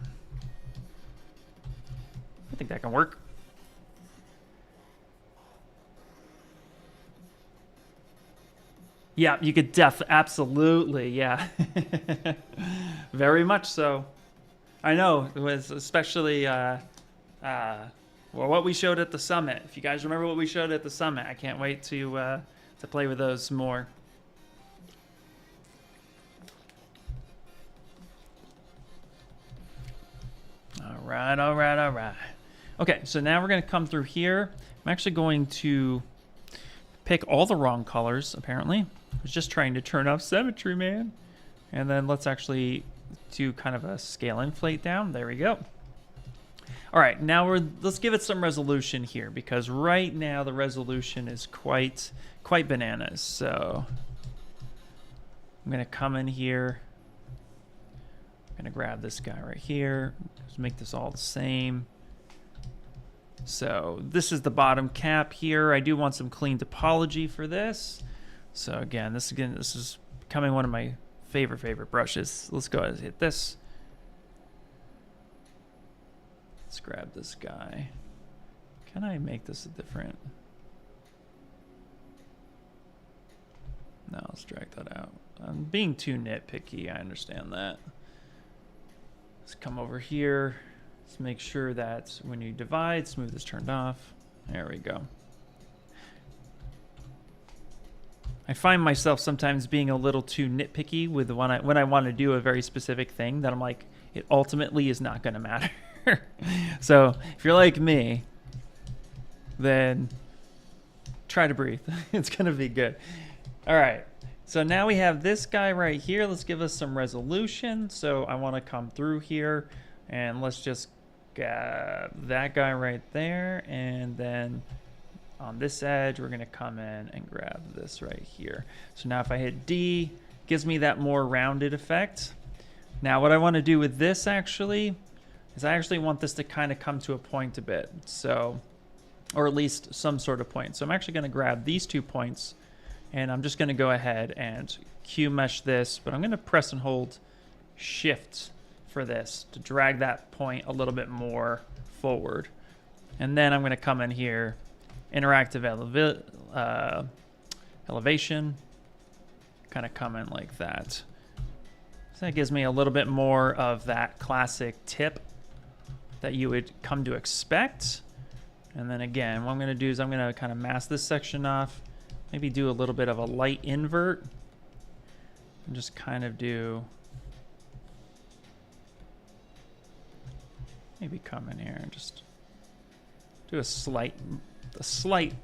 I think that can work. Yeah, you could absolutely, yeah. Very much so. I know, it was especially well, what we showed at the summit. If you guys remember what we showed at the summit, I can't wait to play with those more. All right, all right, all right. Okay, so now we're going to come through here. I'm actually going to pick all the wrong colors, apparently. I was just trying to turn off symmetry, man. And then let's actually do kind of a scale inflate down. There we go. All right, now let's give it some resolution here, because right now the resolution is quite bananas. So I'm going to come in here. I'm going to grab this guy right here. Just make this all the same. So this is the bottom cap here. I do want some clean topology for this. So again, this is becoming one of my favorite brushes. Let's go ahead and hit this. Let's grab this guy. Can I make this a different? No, let's drag that out. I'm being too nitpicky, I understand that. Let's come over here. Let's make sure that when you divide, smooth is turned off. There we go. I find myself sometimes being a little too nitpicky with when I want to do a very specific thing that I'm like, it ultimately is not going to matter. So if you're like me, then try to breathe. It's going to be good. All right. So now we have this guy right here. Let's give us some resolution. So I want to come through here and let's just grab that guy right there. And then on this edge, we're going to come in and grab this right here. So now if I hit D, gives me that more rounded effect. Now what I want to do with this actually is I actually want this to kind of come to a point a bit. So, or at least some sort of point. So I'm actually going to grab these 2 points, and I'm just going to go ahead and QMesh this, but I'm going to press and hold Shift for this to drag that point a little bit more forward. And then I'm going to come in here, interactive elevation, kind of come in like that. So that gives me a little bit more of that classic tip that you would come to expect. And then again, what I'm going to do is I'm going to kind of mask this section off, maybe do a little bit of a light invert, and just kind of do, maybe come in here and just do a slight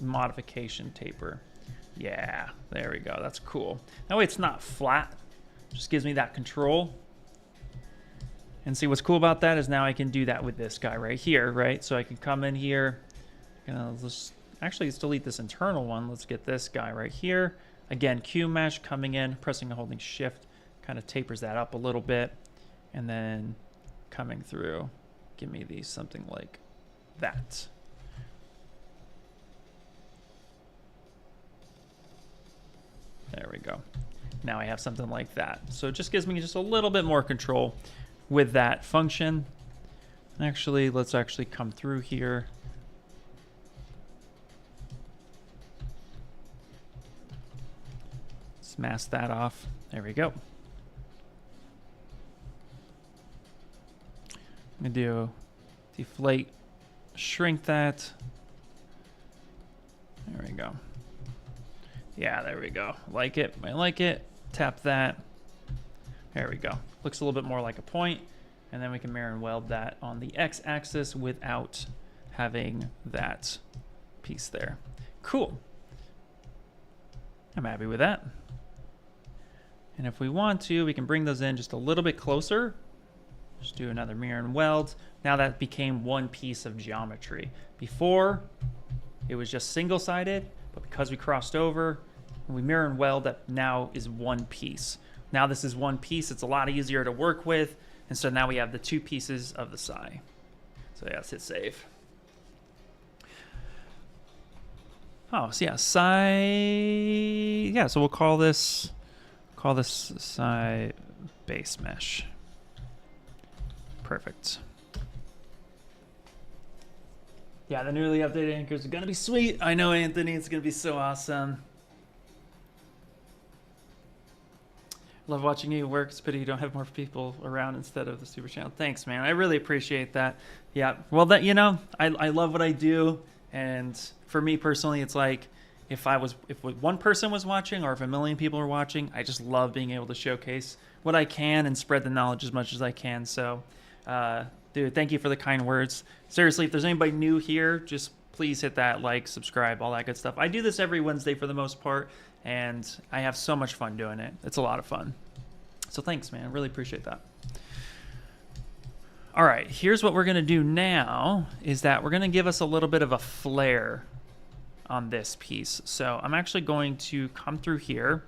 modification taper. Yeah, there we go. That's cool. That way it's not flat. Just gives me that control. And see, what's cool about that is now I can do that with this guy right here, right? So I can come in here. Let's delete this internal one. Let's get this guy right here. Again, QMesh coming in, pressing and holding Shift, kind of tapers that up a little bit. And then coming through, give me these something like that. There we go. Now I have something like that. So it just gives me just a little bit more control with that function. Actually, let's actually come through here. Let's mask that off. There we go. I'm gonna do deflate, shrink that. There we go. Yeah, there we go. Like it. I like it. Tap that. There we go. Looks a little bit more like a point. And then we can mirror and weld that on the x-axis without having that piece there. Cool. I'm happy with that. And if we want to, we can bring those in just a little bit closer. Just do another mirror and weld. Now that became one piece of geometry. Before, it was just single-sided. But because we crossed over, we mirror and weld, that now is one piece. Now this is one piece. It's a lot easier to work with. And so now we have the 2 pieces of the side. So yeah, let's hit save. Oh, so yeah, side. Yeah, so we'll call this side base mesh. Perfect. Yeah, the newly updated anchors are gonna be sweet. I know, Anthony, it's gonna be so awesome. Love watching you work. It's pity you don't have more people around instead of the super channel. Thanks, man. I really appreciate that. Yeah, well, that, you know, I love what I do, and for me personally, it's like if one person was watching or if a million people are watching, I just love being able to showcase what I can and spread the knowledge as much as I can. So, dude, thank you for the kind words. Seriously, if there's anybody new here, just please hit that like, subscribe, all that good stuff. I do this every Wednesday for the most part, and I have so much fun doing it. It's a lot of fun. So thanks, man. I really appreciate that. All right, here's what we're gonna do now is that we're gonna give us a little bit of a flare on this piece. So I'm actually going to come through here.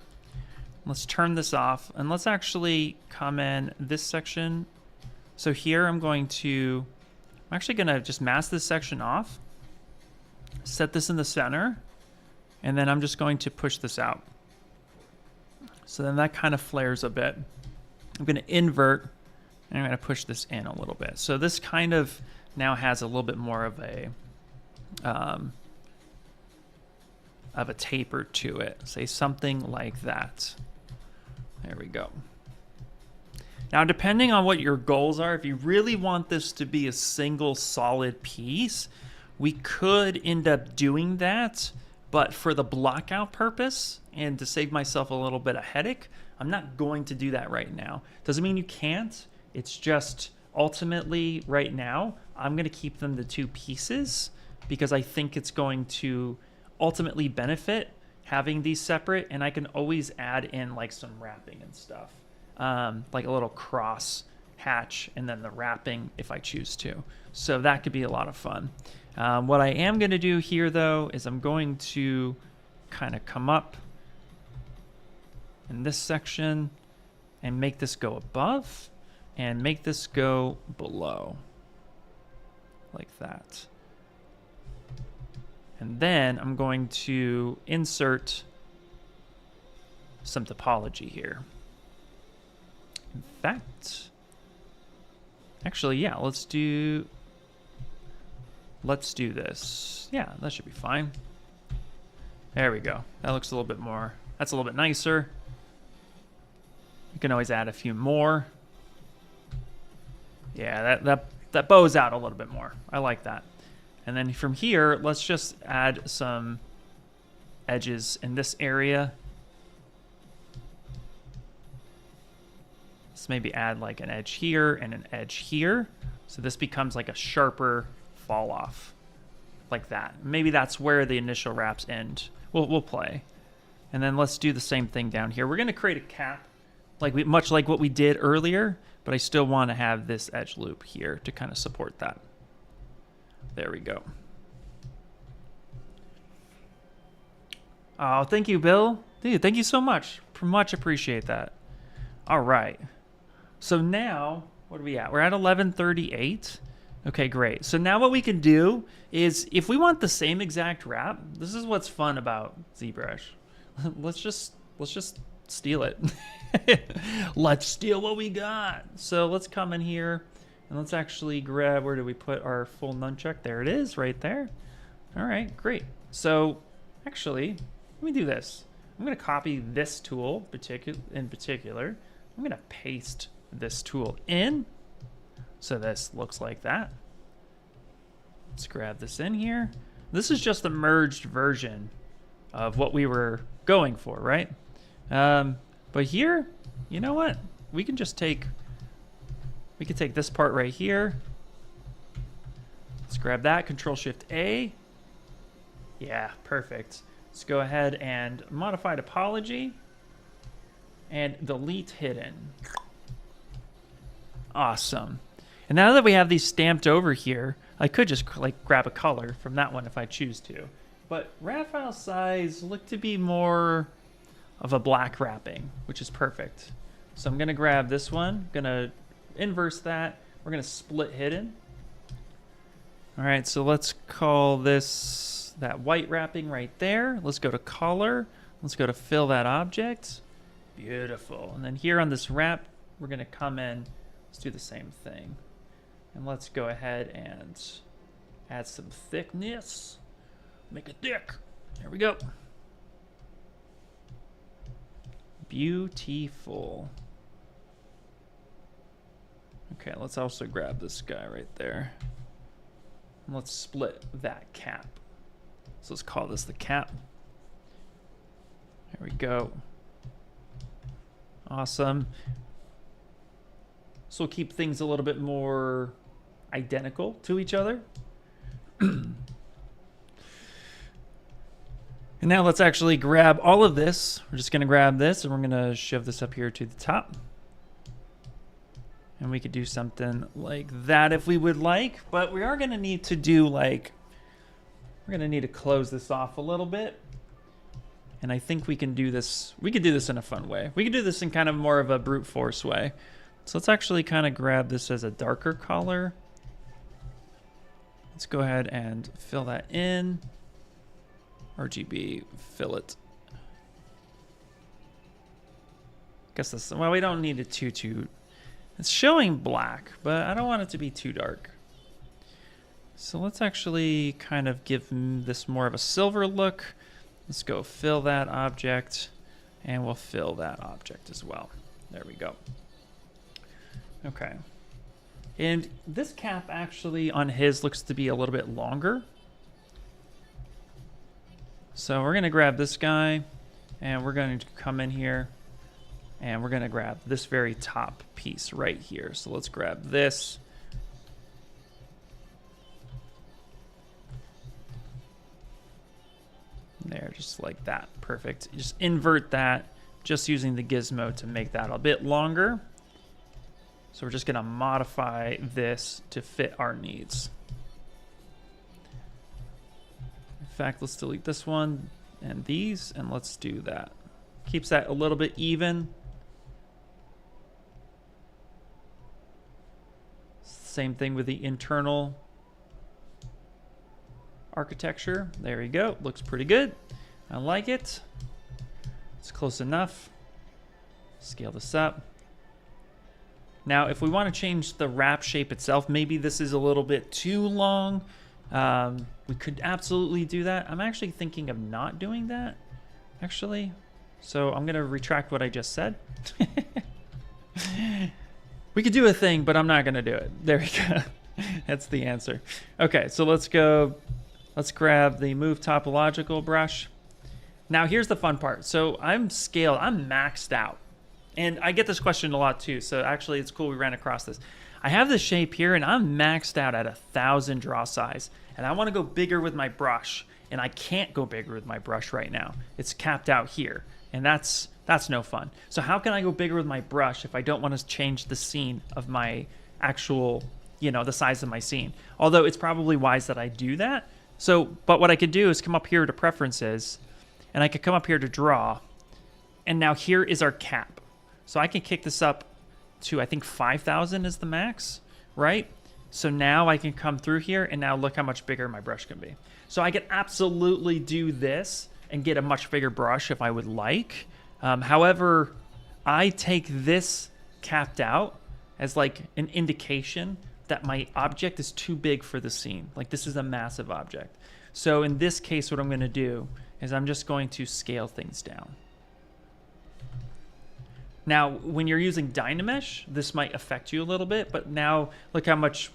Let's turn this off, and let's actually come in this section. So here I'm actually gonna just mask this section off, set this in the center, and then I'm just going to push this out. So then that kind of flares a bit. I'm gonna invert, and I'm gonna push this in a little bit. So this kind of now has a little bit more of a taper to it. Say something like that. There we go. Now, depending on what your goals are, if you really want this to be a single solid piece, we could end up doing that, but for the blockout purpose and to save myself a little bit of headache, I'm not going to do that right now. Doesn't mean you can't. It's just ultimately right now, I'm going to keep them the 2 pieces because I think it's going to ultimately benefit having these separate, and I can always add in like some wrapping and stuff. Like a little cross hatch and then the wrapping if I choose to. So that could be a lot of fun. What I am going to do here though is I'm going to kind of come up in this section and make this go above and make this go below. like that. And then I'm going to insert some topology here. In fact, actually, yeah, let's do this. Yeah, that should be fine. There we go. That looks a little bit more, that's a little bit nicer. You can always add a few more. Yeah, that bows out a little bit more. I like that. And then from here, let's just add some edges in this area. Let's maybe add like an edge here and an edge here. So this becomes like a sharper fall off, like that. Maybe that's where the initial wraps end. We'll play. And then let's do the same thing down here. We're gonna create a cap, much like what we did earlier, but I still want to have this edge loop here to kind of support that. There we go. Oh, thank you, Bill. Dude, thank you so much. Much appreciate that. All right. So now, what are we at? We're at 1138. Okay, great. So now what we can do is, if we want the same exact wrap, this is what's fun about ZBrush. let's just steal it. Let's steal what we got. So let's come in here and let's actually grab, where do we put our full nunchuck? There it is, right there. All right, great. So actually, let me do this. I'm gonna copy this tool in particular. I'm gonna paste this tool in. So this looks like that. Let's grab this in here. This is just a merged version of what we were going for, right? But here, you know what? We can just take this part right here. Let's grab that, CNTRL Shift A. Yeah, perfect. Let's go ahead and modify topology and delete hidden. Awesome. And now that we have these stamped over here, I could just like grab a color from that one if I choose to. But wrap file size look to be more of a black wrapping, which is perfect. So I'm gonna grab this one, gonna inverse that. We're gonna split hidden. All right, so let's call this that white wrapping right there. Let's go to color. Let's go to fill that object. Beautiful. And then here on this wrap, we're gonna come in, let's do the same thing. And let's go ahead and add some thickness. Make it thick. There we go. Beautiful. Okay, let's also grab this guy right there. And let's split that cap. So let's call this the cap. There we go. Awesome. So we'll keep things a little bit more identical to each other. And now let's actually grab all of this. We're just gonna grab this and we're gonna shove this up here to the top. And we could do something like that if we would like, but we are gonna need to do like, we're gonna need to close this off a little bit. And I think we can do this, in a fun way. We can do this in kind of more of a brute force way. So let's actually kind of grab this as a darker color. Let's go ahead and fill that in. RGB, fill it. Guess this, well, we don't need it too. It's showing black, but I don't want it to be too dark. So let's actually kind of give this more of a silver look. Let's go fill that object, and we'll fill that object as well. There we go. Okay. And this cap actually on his looks to be a little bit longer. So we're gonna grab this guy and we're going to come in here and we're gonna grab this very top piece right here. So let's grab this. There, just like that, perfect. Just invert that, just using the gizmo to make that a bit longer. So we're just gonna modify this to fit our needs. In fact, let's delete this one and these, and let's do that. Keeps that a little bit even. Same thing with the internal architecture. There we go. Looks pretty good. I like it. It's close enough. Scale this up. Now, if we want to change the wrap shape itself, maybe this is a little bit too long. We could absolutely do that. I'm actually thinking of not doing that, actually. So I'm going to retract what I just said. We could do a thing, but I'm not going to do it. There we go. That's the answer. Okay, so let's go. Let's grab the Move Topological brush. Now, here's the fun part. So I'm scaled. I'm maxed out. And I get this question a lot too, so actually it's cool we ran across this. I have this shape here, and I'm maxed out at 1,000 draw size, and I want to go bigger with my brush, and I can't go bigger with my brush right now. It's capped out here, and that's no fun. So how can I go bigger with my brush if I don't want to change the scene of my actual, you know, the size of my scene? Although it's probably wise that I do that. So, but what I could do is come up here to Preferences, and I could come up here to Draw, and now here is our cap. So I can kick this up to, I think 5,000 is the max, right? So now I can come through here, and now look how much bigger my brush can be. So I could absolutely do this and get a much bigger brush if I would like. However, I take this capped out as like an indication that my object is too big for the scene. Like this is a massive object. So in this case, what I'm going to do is I'm just going to scale things down. Now, when you're using Dynamesh, this might affect you a little bit, but now look how much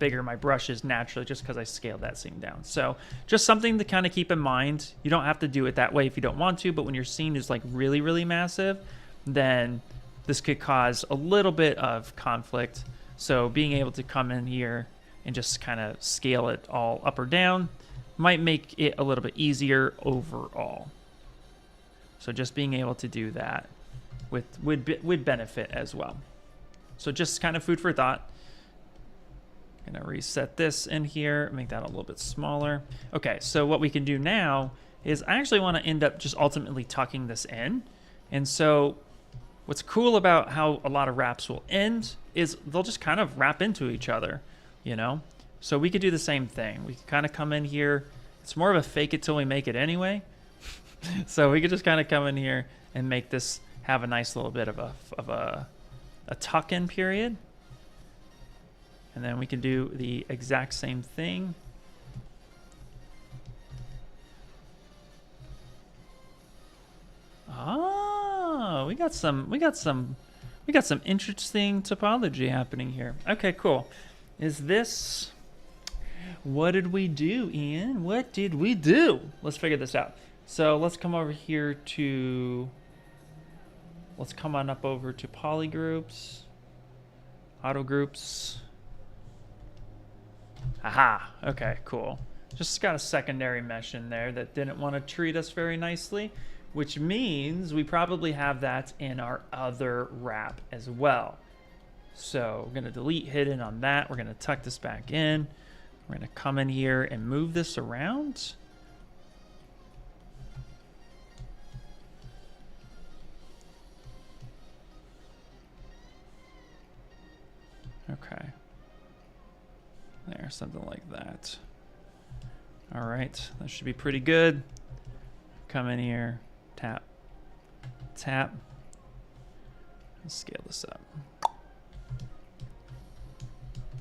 bigger my brush is naturally just because I scaled that scene down. So just something to kind of keep in mind. You don't have to do it that way if you don't want to, but when your scene is like really, really massive, then this could cause a little bit of conflict. So being able to come in here and just kind of scale it all up or down might make it a little bit easier overall. So just being able to do that would benefit as well. So just kind of food for thought. I'm gonna reset this in here, make that a little bit smaller. Okay, so what we can do now is I actually want to end up just ultimately tucking this in. And so what's cool about how a lot of wraps will end is they'll just kind of wrap into each other, you know? So we could do the same thing. We can kind of come in here. It's more of a fake it till we make it anyway. So we could just kind of come in here and make this have a nice little bit of a tuck-in period. And then we can do the exact same thing. Oh, we got some interesting topology happening here. Okay, cool. Is this, what did we do, Ian? What did we do? Let's figure this out. So let's come over here to, let's come on up over to Polygroups, Auto Groups. Aha, okay, cool. Just got a secondary mesh in there that didn't want to treat us very nicely, which means we probably have that in our other wrap as well. So we're gonna delete hidden on that. We're gonna tuck this back in. We're gonna come in here and move this around. Okay. There, something like that. All right, that should be pretty good. Come in here, tap, tap. Let's scale this up.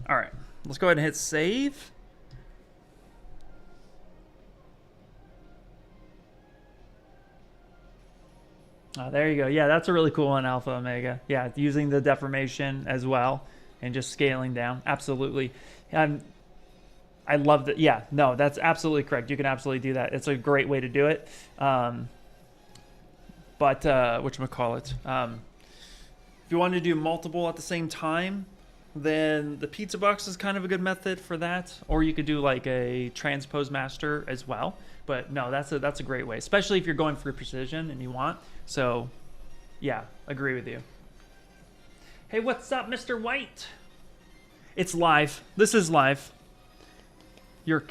All right, let's go ahead and hit save. Oh, there you go. Yeah, that's a really cool one, Alpha Omega. Yeah, using the deformation as well and just scaling down. Absolutely. I love that. Yeah, no, that's absolutely correct. You can absolutely do that. It's a great way to do it. But whatchamacallit? If you want to do multiple at the same time, then the pizza box is kind of a good method for that. Or you could do like a transpose master as well. But no, that's a great way, especially if you're going for precision and you want. So yeah, agree with you. Hey, what's up, Mr. White? It's live. This is live. Is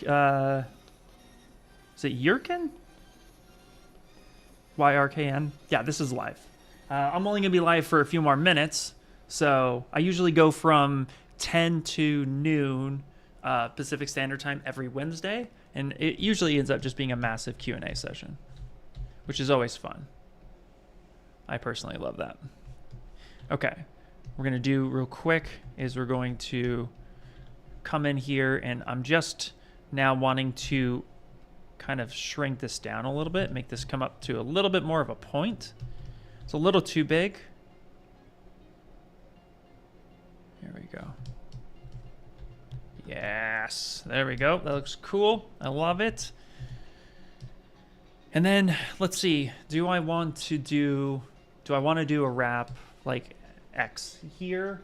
it Yurkin? YRKN? Yeah, this is live. I'm only gonna be live for a few more minutes. So I usually go from 10 to noon Pacific Standard Time every Wednesday. And it usually ends up just being a massive Q&A session, which is always fun. I personally love that. Okay, we're gonna do real quick is we're going to come in here, and I'm just now wanting to kind of shrink this down a little bit, make this come up to a little bit more of a point. It's a little too big. Here we go. Yes, there we go. That looks cool. I love it. And then let's see, do I want to do a wrap like X here?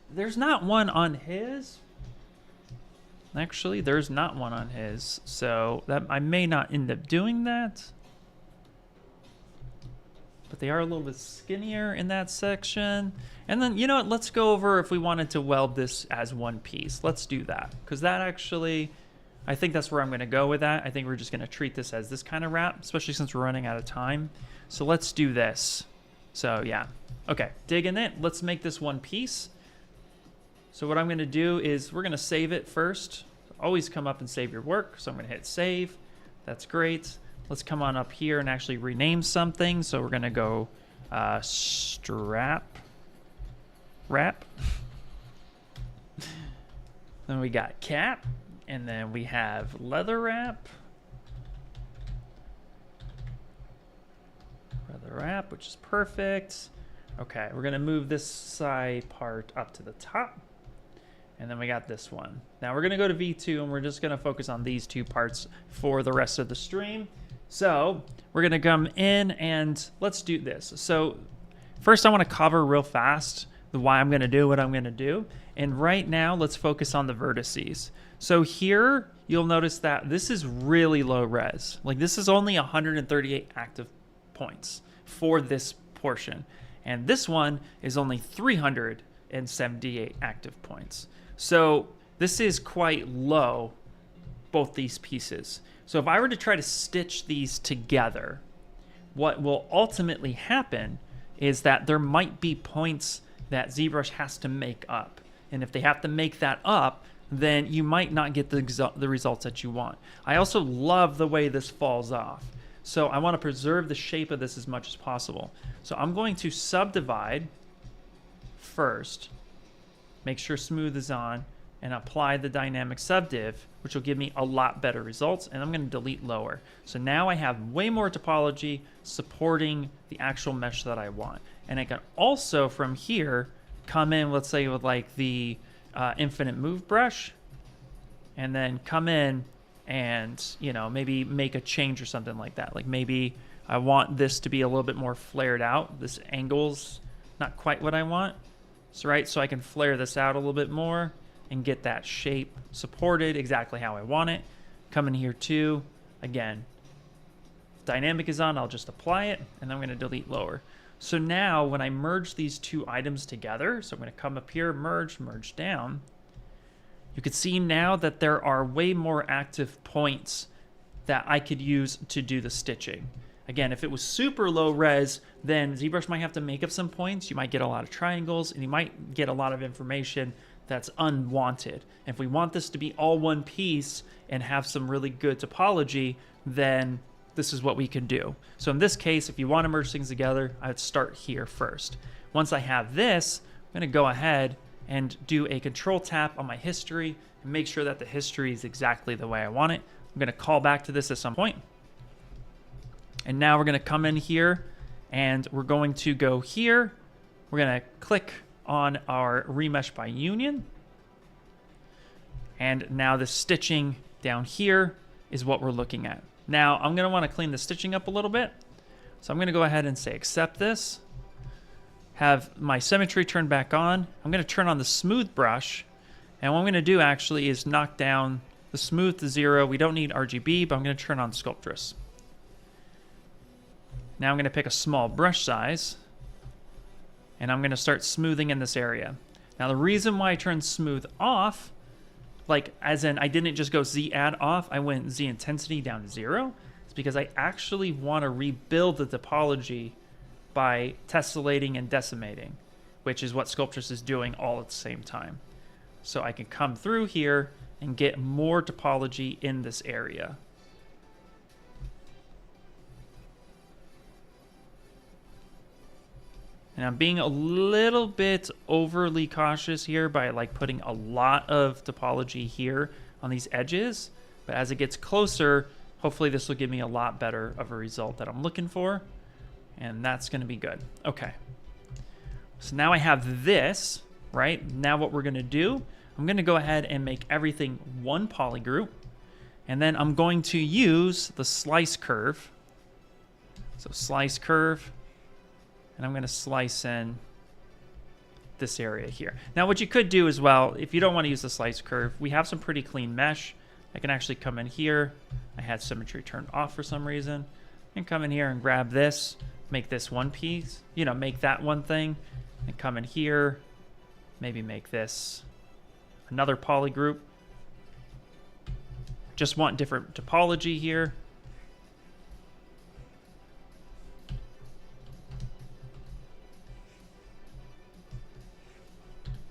There's not one on his. Actually, there's not one on his, so that I may not end up doing that. But they are a little bit skinnier in that section. And then, you know what, let's go over if we wanted to weld this as one piece. Let's do that, because that actually, I think that's where I'm gonna go with that. I think we're just gonna treat this as this kind of wrap, especially since we're running out of time. So let's do this. So yeah, okay, digging it. Let's make this one piece. So what I'm gonna do is we're gonna save it first. Always come up and save your work. So I'm gonna hit save. That's great. Let's come on up here and actually rename something. So we're gonna go strap wrap. Then we got cap, and then we have leather wrap. Leather wrap, which is perfect. Okay, we're gonna move this side part up to the top. And then we got this one. Now we're gonna go to V2 and we're just gonna focus on these two parts for the rest of the stream. So we're gonna come in and let's do this. So first I wanna cover real fast the why I'm gonna do what I'm gonna do. And right now, let's focus on the vertices. So here, you'll notice that this is really low res. Like this is only 138 active points for this portion. And this one is only 378 active points. So this is quite low, both these pieces. So if I were to try to stitch these together, what will ultimately happen is that there might be points that ZBrush has to make up. And if they have to make that up, then you might not get the results that you want. I also love the way this falls off. So I want to preserve the shape of this as much as possible. So I'm going to subdivide first, make sure smooth is on, and apply the dynamic subdiv, which will give me a lot better results. And I'm going to delete lower. So now I have way more topology supporting the actual mesh that I want. And I can also from here come in, let's say with like the infinite move brush, and then come in and, you know, maybe make a change or something like that. Like maybe I want this to be a little bit more flared out. This angle's not quite what I want. So, right, so I can flare this out a little bit more and get that shape supported exactly how I want it. Come in here too. Again, if dynamic is on, I'll just apply it, and I'm gonna delete lower. So now when I merge these two items together, so I'm gonna come up here, merge down, you can see now that there are way more active points that I could use to do the stitching. Again, if it was super low res, then ZBrush might have to make up some points. You might get a lot of triangles, and you might get a lot of information that's unwanted. If we want this to be all one piece and have some really good topology, then this is what we can do. So in this case, if you want to merge things together, I would start here first. Once I have this, I'm going to go ahead and do a control tap on my history and make sure that the history is exactly the way I want it. I'm going to call back to this at some point. And now we're going to come in here and we're going to go here. We're going to click on our remesh by union. And now the stitching down here is what we're looking at. Now I'm going to want to clean the stitching up a little bit. So I'm going to go ahead and say accept this. Have my symmetry turned back on. I'm going to turn on the smooth brush. And what I'm going to do actually is knock down the smooth to 0. We don't need RGB, but I'm going to turn on Sculptris. Now I'm going to pick a small brush size. And I'm going to start smoothing in this area. Now the reason why I turned smooth off, like as in I didn't just go Z add off, I went Z intensity down to 0. It's because I actually want to rebuild the topology by tessellating and decimating, which is what Sculptris is doing all at the same time. so I can come through here and get more topology in this area. And I'm being a little bit overly cautious here by like putting a lot of topology here on these edges. But as it gets closer, hopefully this will give me a lot better of a result that I'm looking for. And that's going to be good. Okay. So now I have this, right? Now what we're going to do, I'm going to go ahead and make everything one polygroup. And then I'm going to use the slice curve. So slice curve. And I'm going to slice in this area here. Now what you could do as well, if you don't want to use the slice curve, we have some pretty clean mesh. I can actually come in here. I had symmetry turned off for some reason. And come in here and grab this, make this one piece, you know, make that one thing. And come in here, maybe make this another polygroup. Just want different topology here.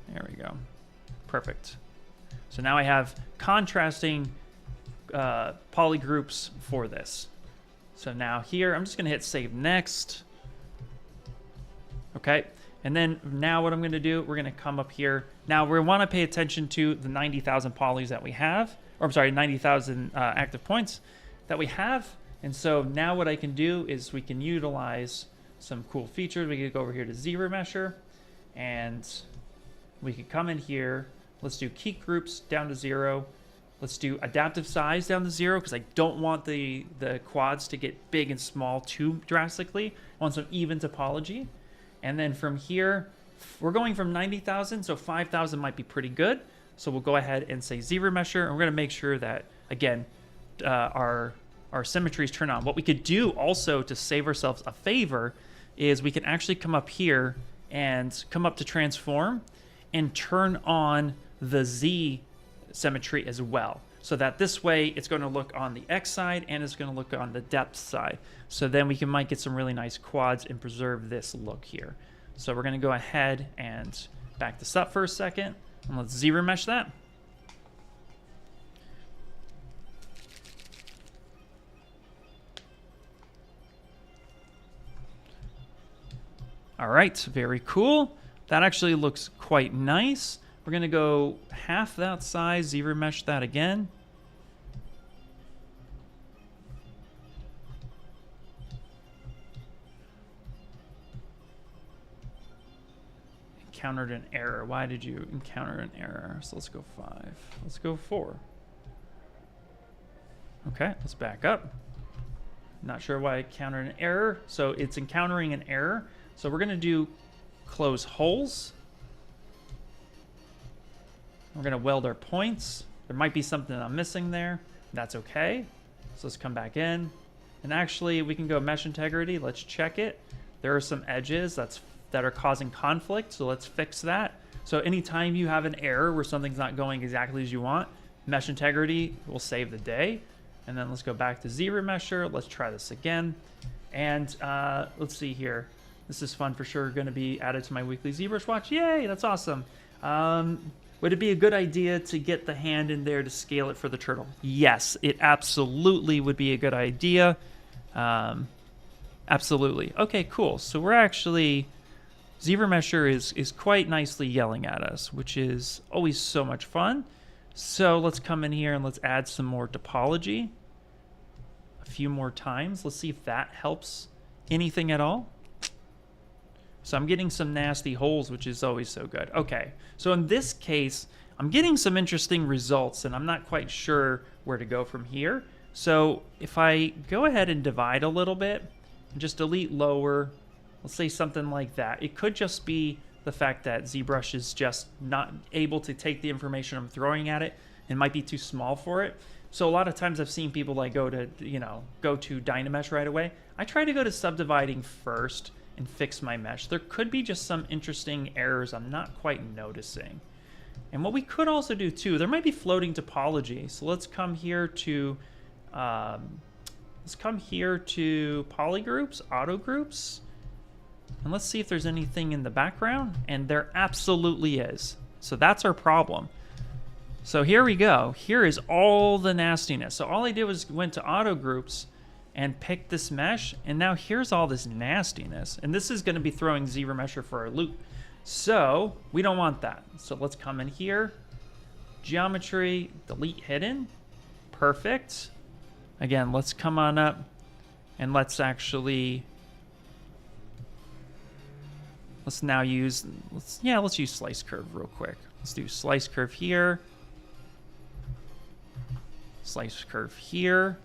There we go. Perfect. So now I have contrasting polygroups for this. So now here, I'm just going to hit Save Next. Okay. And then now what I'm going to do, we're going to come up here. Now we want to pay attention to the 90,000 polys that we have. Or I'm sorry, 90,000 active points that we have. And so now what I can do is we can utilize some cool features. We can go over here to ZRemesher and we can come in here. Let's do key groups down to 0. Let's do adaptive size down to 0 because I don't want the quads to get big and small too drastically. I want some even topology. And then from here, we're going from 90,000, so 5,000 might be pretty good. So we'll go ahead and say ZRemesher, and we're going to make sure that, again, our symmetries turn on. What we could do also to save ourselves a favor is we can actually come up here and come up to transform and turn on the Z symmetry as well. So that this way it's going to look on the X side and it's going to look on the depth side. So then we might get some really nice quads and preserve this look here. So we're going to go ahead and back this up for a second and let's ZRemesh that. All right, very cool. That actually looks quite nice. We're going to go half that size, ZRemesh that again. Encountered an error. Why did you encounter an error? So let's go 5. Let's go 4. Okay, let's back up. Not sure why it encountered an error. So it's encountering an error. So we're going to do close holes. We're going to weld our points. There might be something I'm missing there. That's okay. So let's come back in. And actually, we can go mesh integrity. Let's check it. There are some edges that are causing conflict, so let's fix that. So anytime you have an error where something's not going exactly as you want, mesh integrity will save the day. And then let's go back to ZRemesher. Let's try this again. And let's see here. This is fun for sure. Going to be added to my weekly ZBrush watch. Yay, that's awesome. Would it be a good idea to get the hand in there to scale it for the turtle? Yes, it absolutely would be a good idea. Absolutely. Okay, cool. So we're actually, ZRemesher is quite nicely yelling at us, which is always so much fun. So let's come in here and let's add some more topology a few more times. Let's see if that helps anything at all. So I'm getting some nasty holes, which is always so good. Okay, so in this case, I'm getting some interesting results, and I'm not quite sure where to go from here. So if I go ahead and divide a little bit, and just delete lower, let's say something like that. It could just be the fact that ZBrush is just not able to take the information I'm throwing at it and might be too small for it. So a lot of times I've seen people like go to Dynamesh right away. I try to go to subdividing first and fix my mesh. There could be just some interesting errors I'm not quite noticing. And what we could also do too, there might be floating topology. So let's come here to polygroups, auto groups, and let's see if there's anything in the background. And there absolutely is. So that's our problem. So here we go. Here is all the nastiness. So all I did was went to auto groups and picked this mesh, and now here's all this nastiness. And this is going to be throwing ZRemesher for a loop. So we don't want that. So let's come in here, geometry, delete hidden, perfect. Again, let's come on up and let's now use, let's use slice curve real quick. Let's do slice curve here, slice curve here.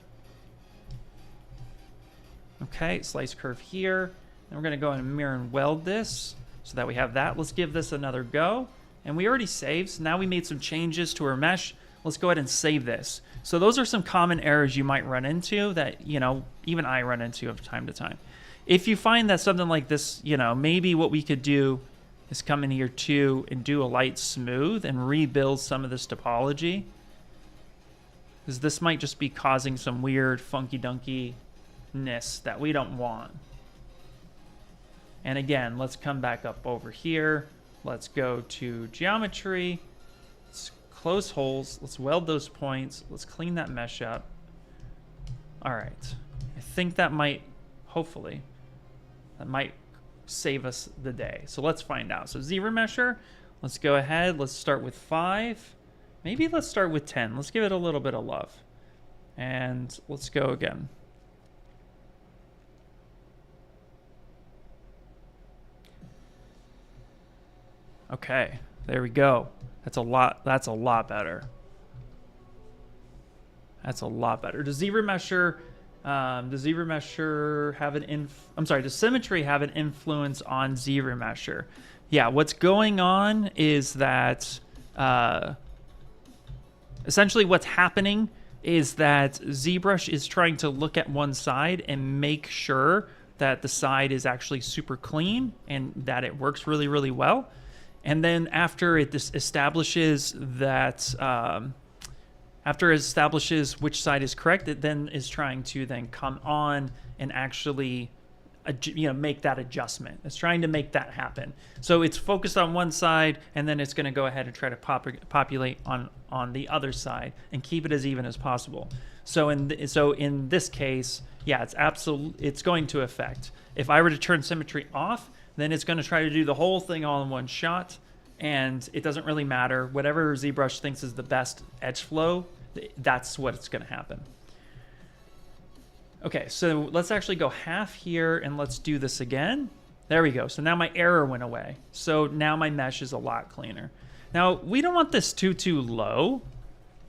Okay, slice curve here. And we're going to go and mirror and weld this so that we have that. Let's give this another go. And we already saved, so now we made some changes to our mesh. Let's go ahead and save this. So those are some common errors you might run into that, you know, even I run into from time to time. If you find that something like this, you know, maybe what we could do is come in here too and do a light smooth and rebuild some of this topology. Because this might just be causing some weird funky dunkiness that we don't want. And again, let's come back up over here. Let's go to geometry. Let's close holes. Let's weld those points. Let's clean that mesh up. All right. I think that might, hopefully, that might save us the day. So let's find out. So ZRemesher, let's go ahead. Let's start with 5. Maybe let's start with 10. Let's give it a little bit of love. And let's go again. Okay, there we go. That's a lot better. That's a lot better. Does ZRemesher have does symmetry have an influence on ZRemesher? Yeah, what's going on is that essentially what's happening is that ZBrush is trying to look at one side and make sure that the side is actually super clean and that it works really, really well. And then after it establishes that, after it establishes which side is correct, it then is trying to then come on and actually, make that adjustment. It's trying to make that happen. So it's focused on one side, and then it's going to go ahead and try to populate on the other side and keep it as even as possible. So in this case, yeah, it's going to affect. If I were to turn symmetry off, then it's going to try to do the whole thing all in one shot, and it doesn't really matter. Whatever ZBrush thinks is the best edge flow, that's what's going to happen. Okay, so let's actually go half here, and let's do this again. There we go. So now my error went away. So now my mesh is a lot cleaner. Now, we don't want this too low.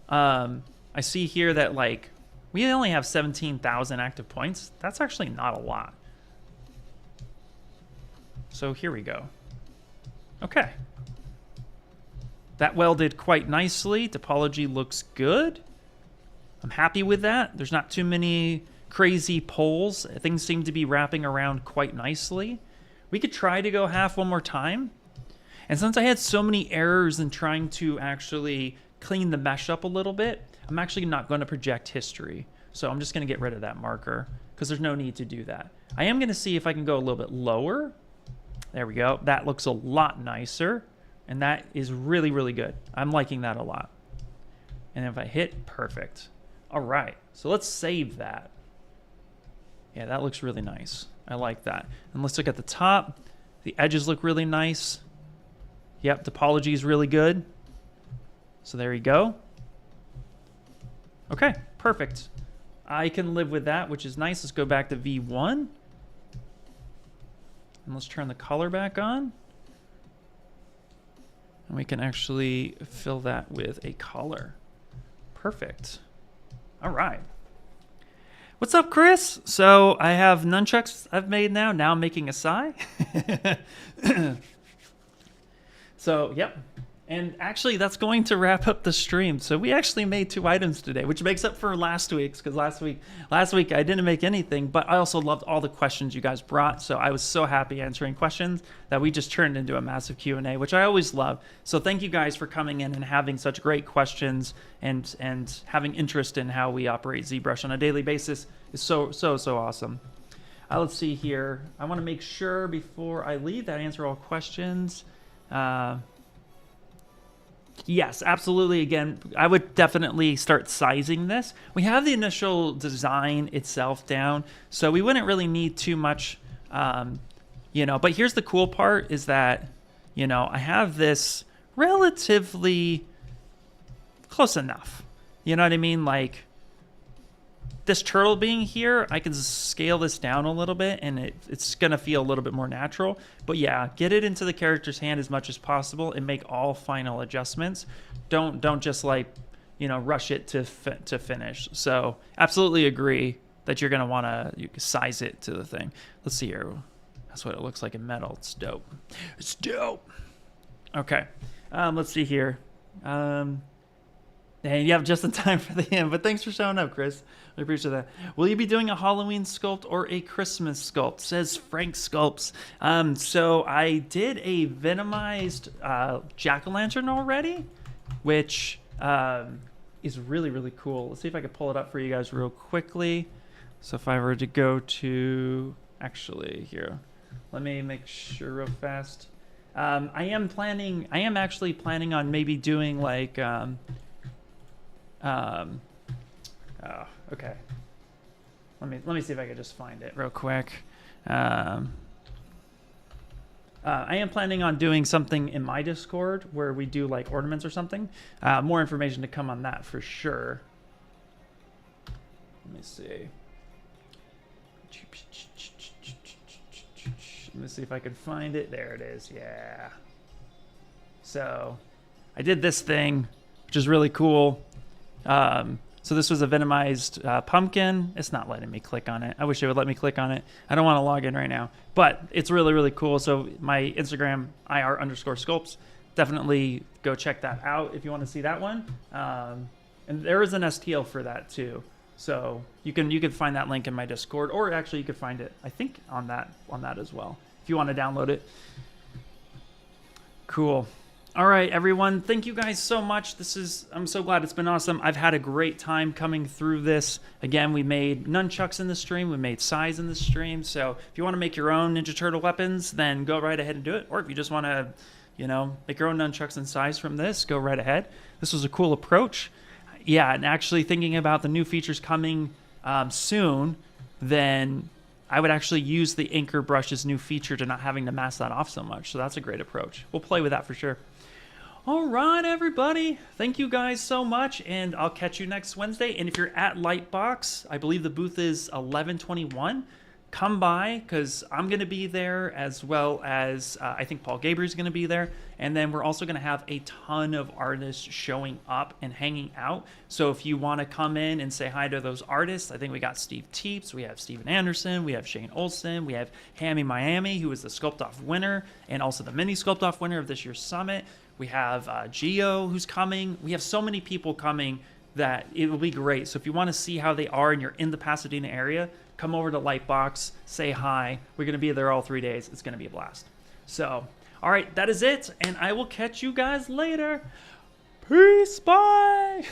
I see here that, like, we only have 17,000 active points. That's actually not a lot. So here we go. Okay. That welded quite nicely. Topology looks good. I'm happy with that. There's not too many crazy poles. Things seem to be wrapping around quite nicely. We could try to go half one more time. And since I had so many errors in trying to actually clean the mesh up a little bit, I'm actually not going to project history. So I'm just going to get rid of that marker because there's no need to do that. I am going to see if I can go a little bit lower. There we go. That looks a lot nicer. And that is really, really good. I'm liking that a lot. And if I hit, perfect. All right. So let's save that. Yeah, that looks really nice. I like that. And let's look at the top. The edges look really nice. Yep, topology is really good. So there you go. Okay, perfect. I can live with that, which is nice. Let's go back to V1. And let's turn the color back on. And we can actually fill that with a color. Perfect. All right. What's up, Chris? So I have nunchucks I've made now. Now I'm making a sai. So, yep. And actually, that's going to wrap up the stream. So we actually made 2 items today, which makes up for last week's, because last week I didn't make anything, but I also loved all the questions you guys brought. So I was so happy answering questions that we just turned into a massive Q&A, which I always love. So thank you guys for coming in and having such great questions and having interest in how we operate ZBrush on a daily basis. Is so awesome. Let's see here. I want to make sure before I leave that I answer all questions. Yes, absolutely. Again, I would definitely start sizing this. We have the initial design itself down, so we wouldn't really need too much, you know. But here's the cool part is that, you know, I have this relatively close enough. You know what I mean? Like, this turtle being here, I can scale this down a little bit and it's going to feel a little bit more natural. But yeah, get it into the character's hand as much as possible and make all final adjustments. Don't just like, you know, rush it to finish. So absolutely agree that you're going to want to size it to the thing. Let's see here. That's what it looks like in metal. It's dope. It's dope. Okay. Let's see here. And you have just in time for the end, but thanks for showing up, Chris. I appreciate that. Will you be doing a Halloween sculpt or a Christmas sculpt? Says Frank Sculpts. So I did a venomized jack-o'-lantern already, which is really, really cool. Let's see if I can pull it up for you guys real quickly. So if I were to go to, actually here, let me make sure real fast. I am actually planning on maybe doing like, oh, okay. Let me see if I can just find it real quick. I am planning on doing something in my Discord where we do like ornaments or something. More information to come on that for sure. Let me see. Let me see if I can find it. There it is. Yeah. So I did this thing, which is really cool. So this was a venomized pumpkin. It's not letting me click on it. I wish it would let me click on it. I don't want to log in right now, but it's really, really cool. So my Instagram, IR_sculpts, definitely go check that out if you want to see that one. And there is an STL for that too. So you can find that link in my Discord, or actually you could find it, I think, on that as well, if you want to download it. Cool. All right, everyone. Thank you guys so much. I'm so glad. It's been awesome. I've had a great time coming through this. Again, we made nunchucks in the stream. We made sais in the stream. So if you want to make your own Ninja Turtle weapons, then go right ahead and do it. Or if you just want to, you know, make your own nunchucks and sais from this, go right ahead. This was a cool approach. Yeah, and actually thinking about the new features coming soon, then I would actually use the Inker brush's new feature to not having to mask that off so much. So that's a great approach. We'll play with that for sure. All right, everybody. Thank you guys so much, and I'll catch you next Wednesday. And if you're at Lightbox, I believe the booth is 1121. Come by, because I'm going to be there, as well as I think Paul Gabriel's going to be there. And then we're also going to have a ton of artists showing up and hanging out. So if you want to come in and say hi to those artists, I think we got Steve Teeps, we have Steven Anderson, we have Shane Olson, we have Hammy Miami, who is the Sculpt-Off winner, and also the mini Sculpt-Off winner of this year's summit. We have Geo, who's coming. We have so many people coming that it will be great. So if you want to see how they are and you're in the Pasadena area, come over to Lightbox, say hi. We're going to be there all 3 days. It's going to be a blast. So, all right, that is it. And I will catch you guys later. Peace. Bye.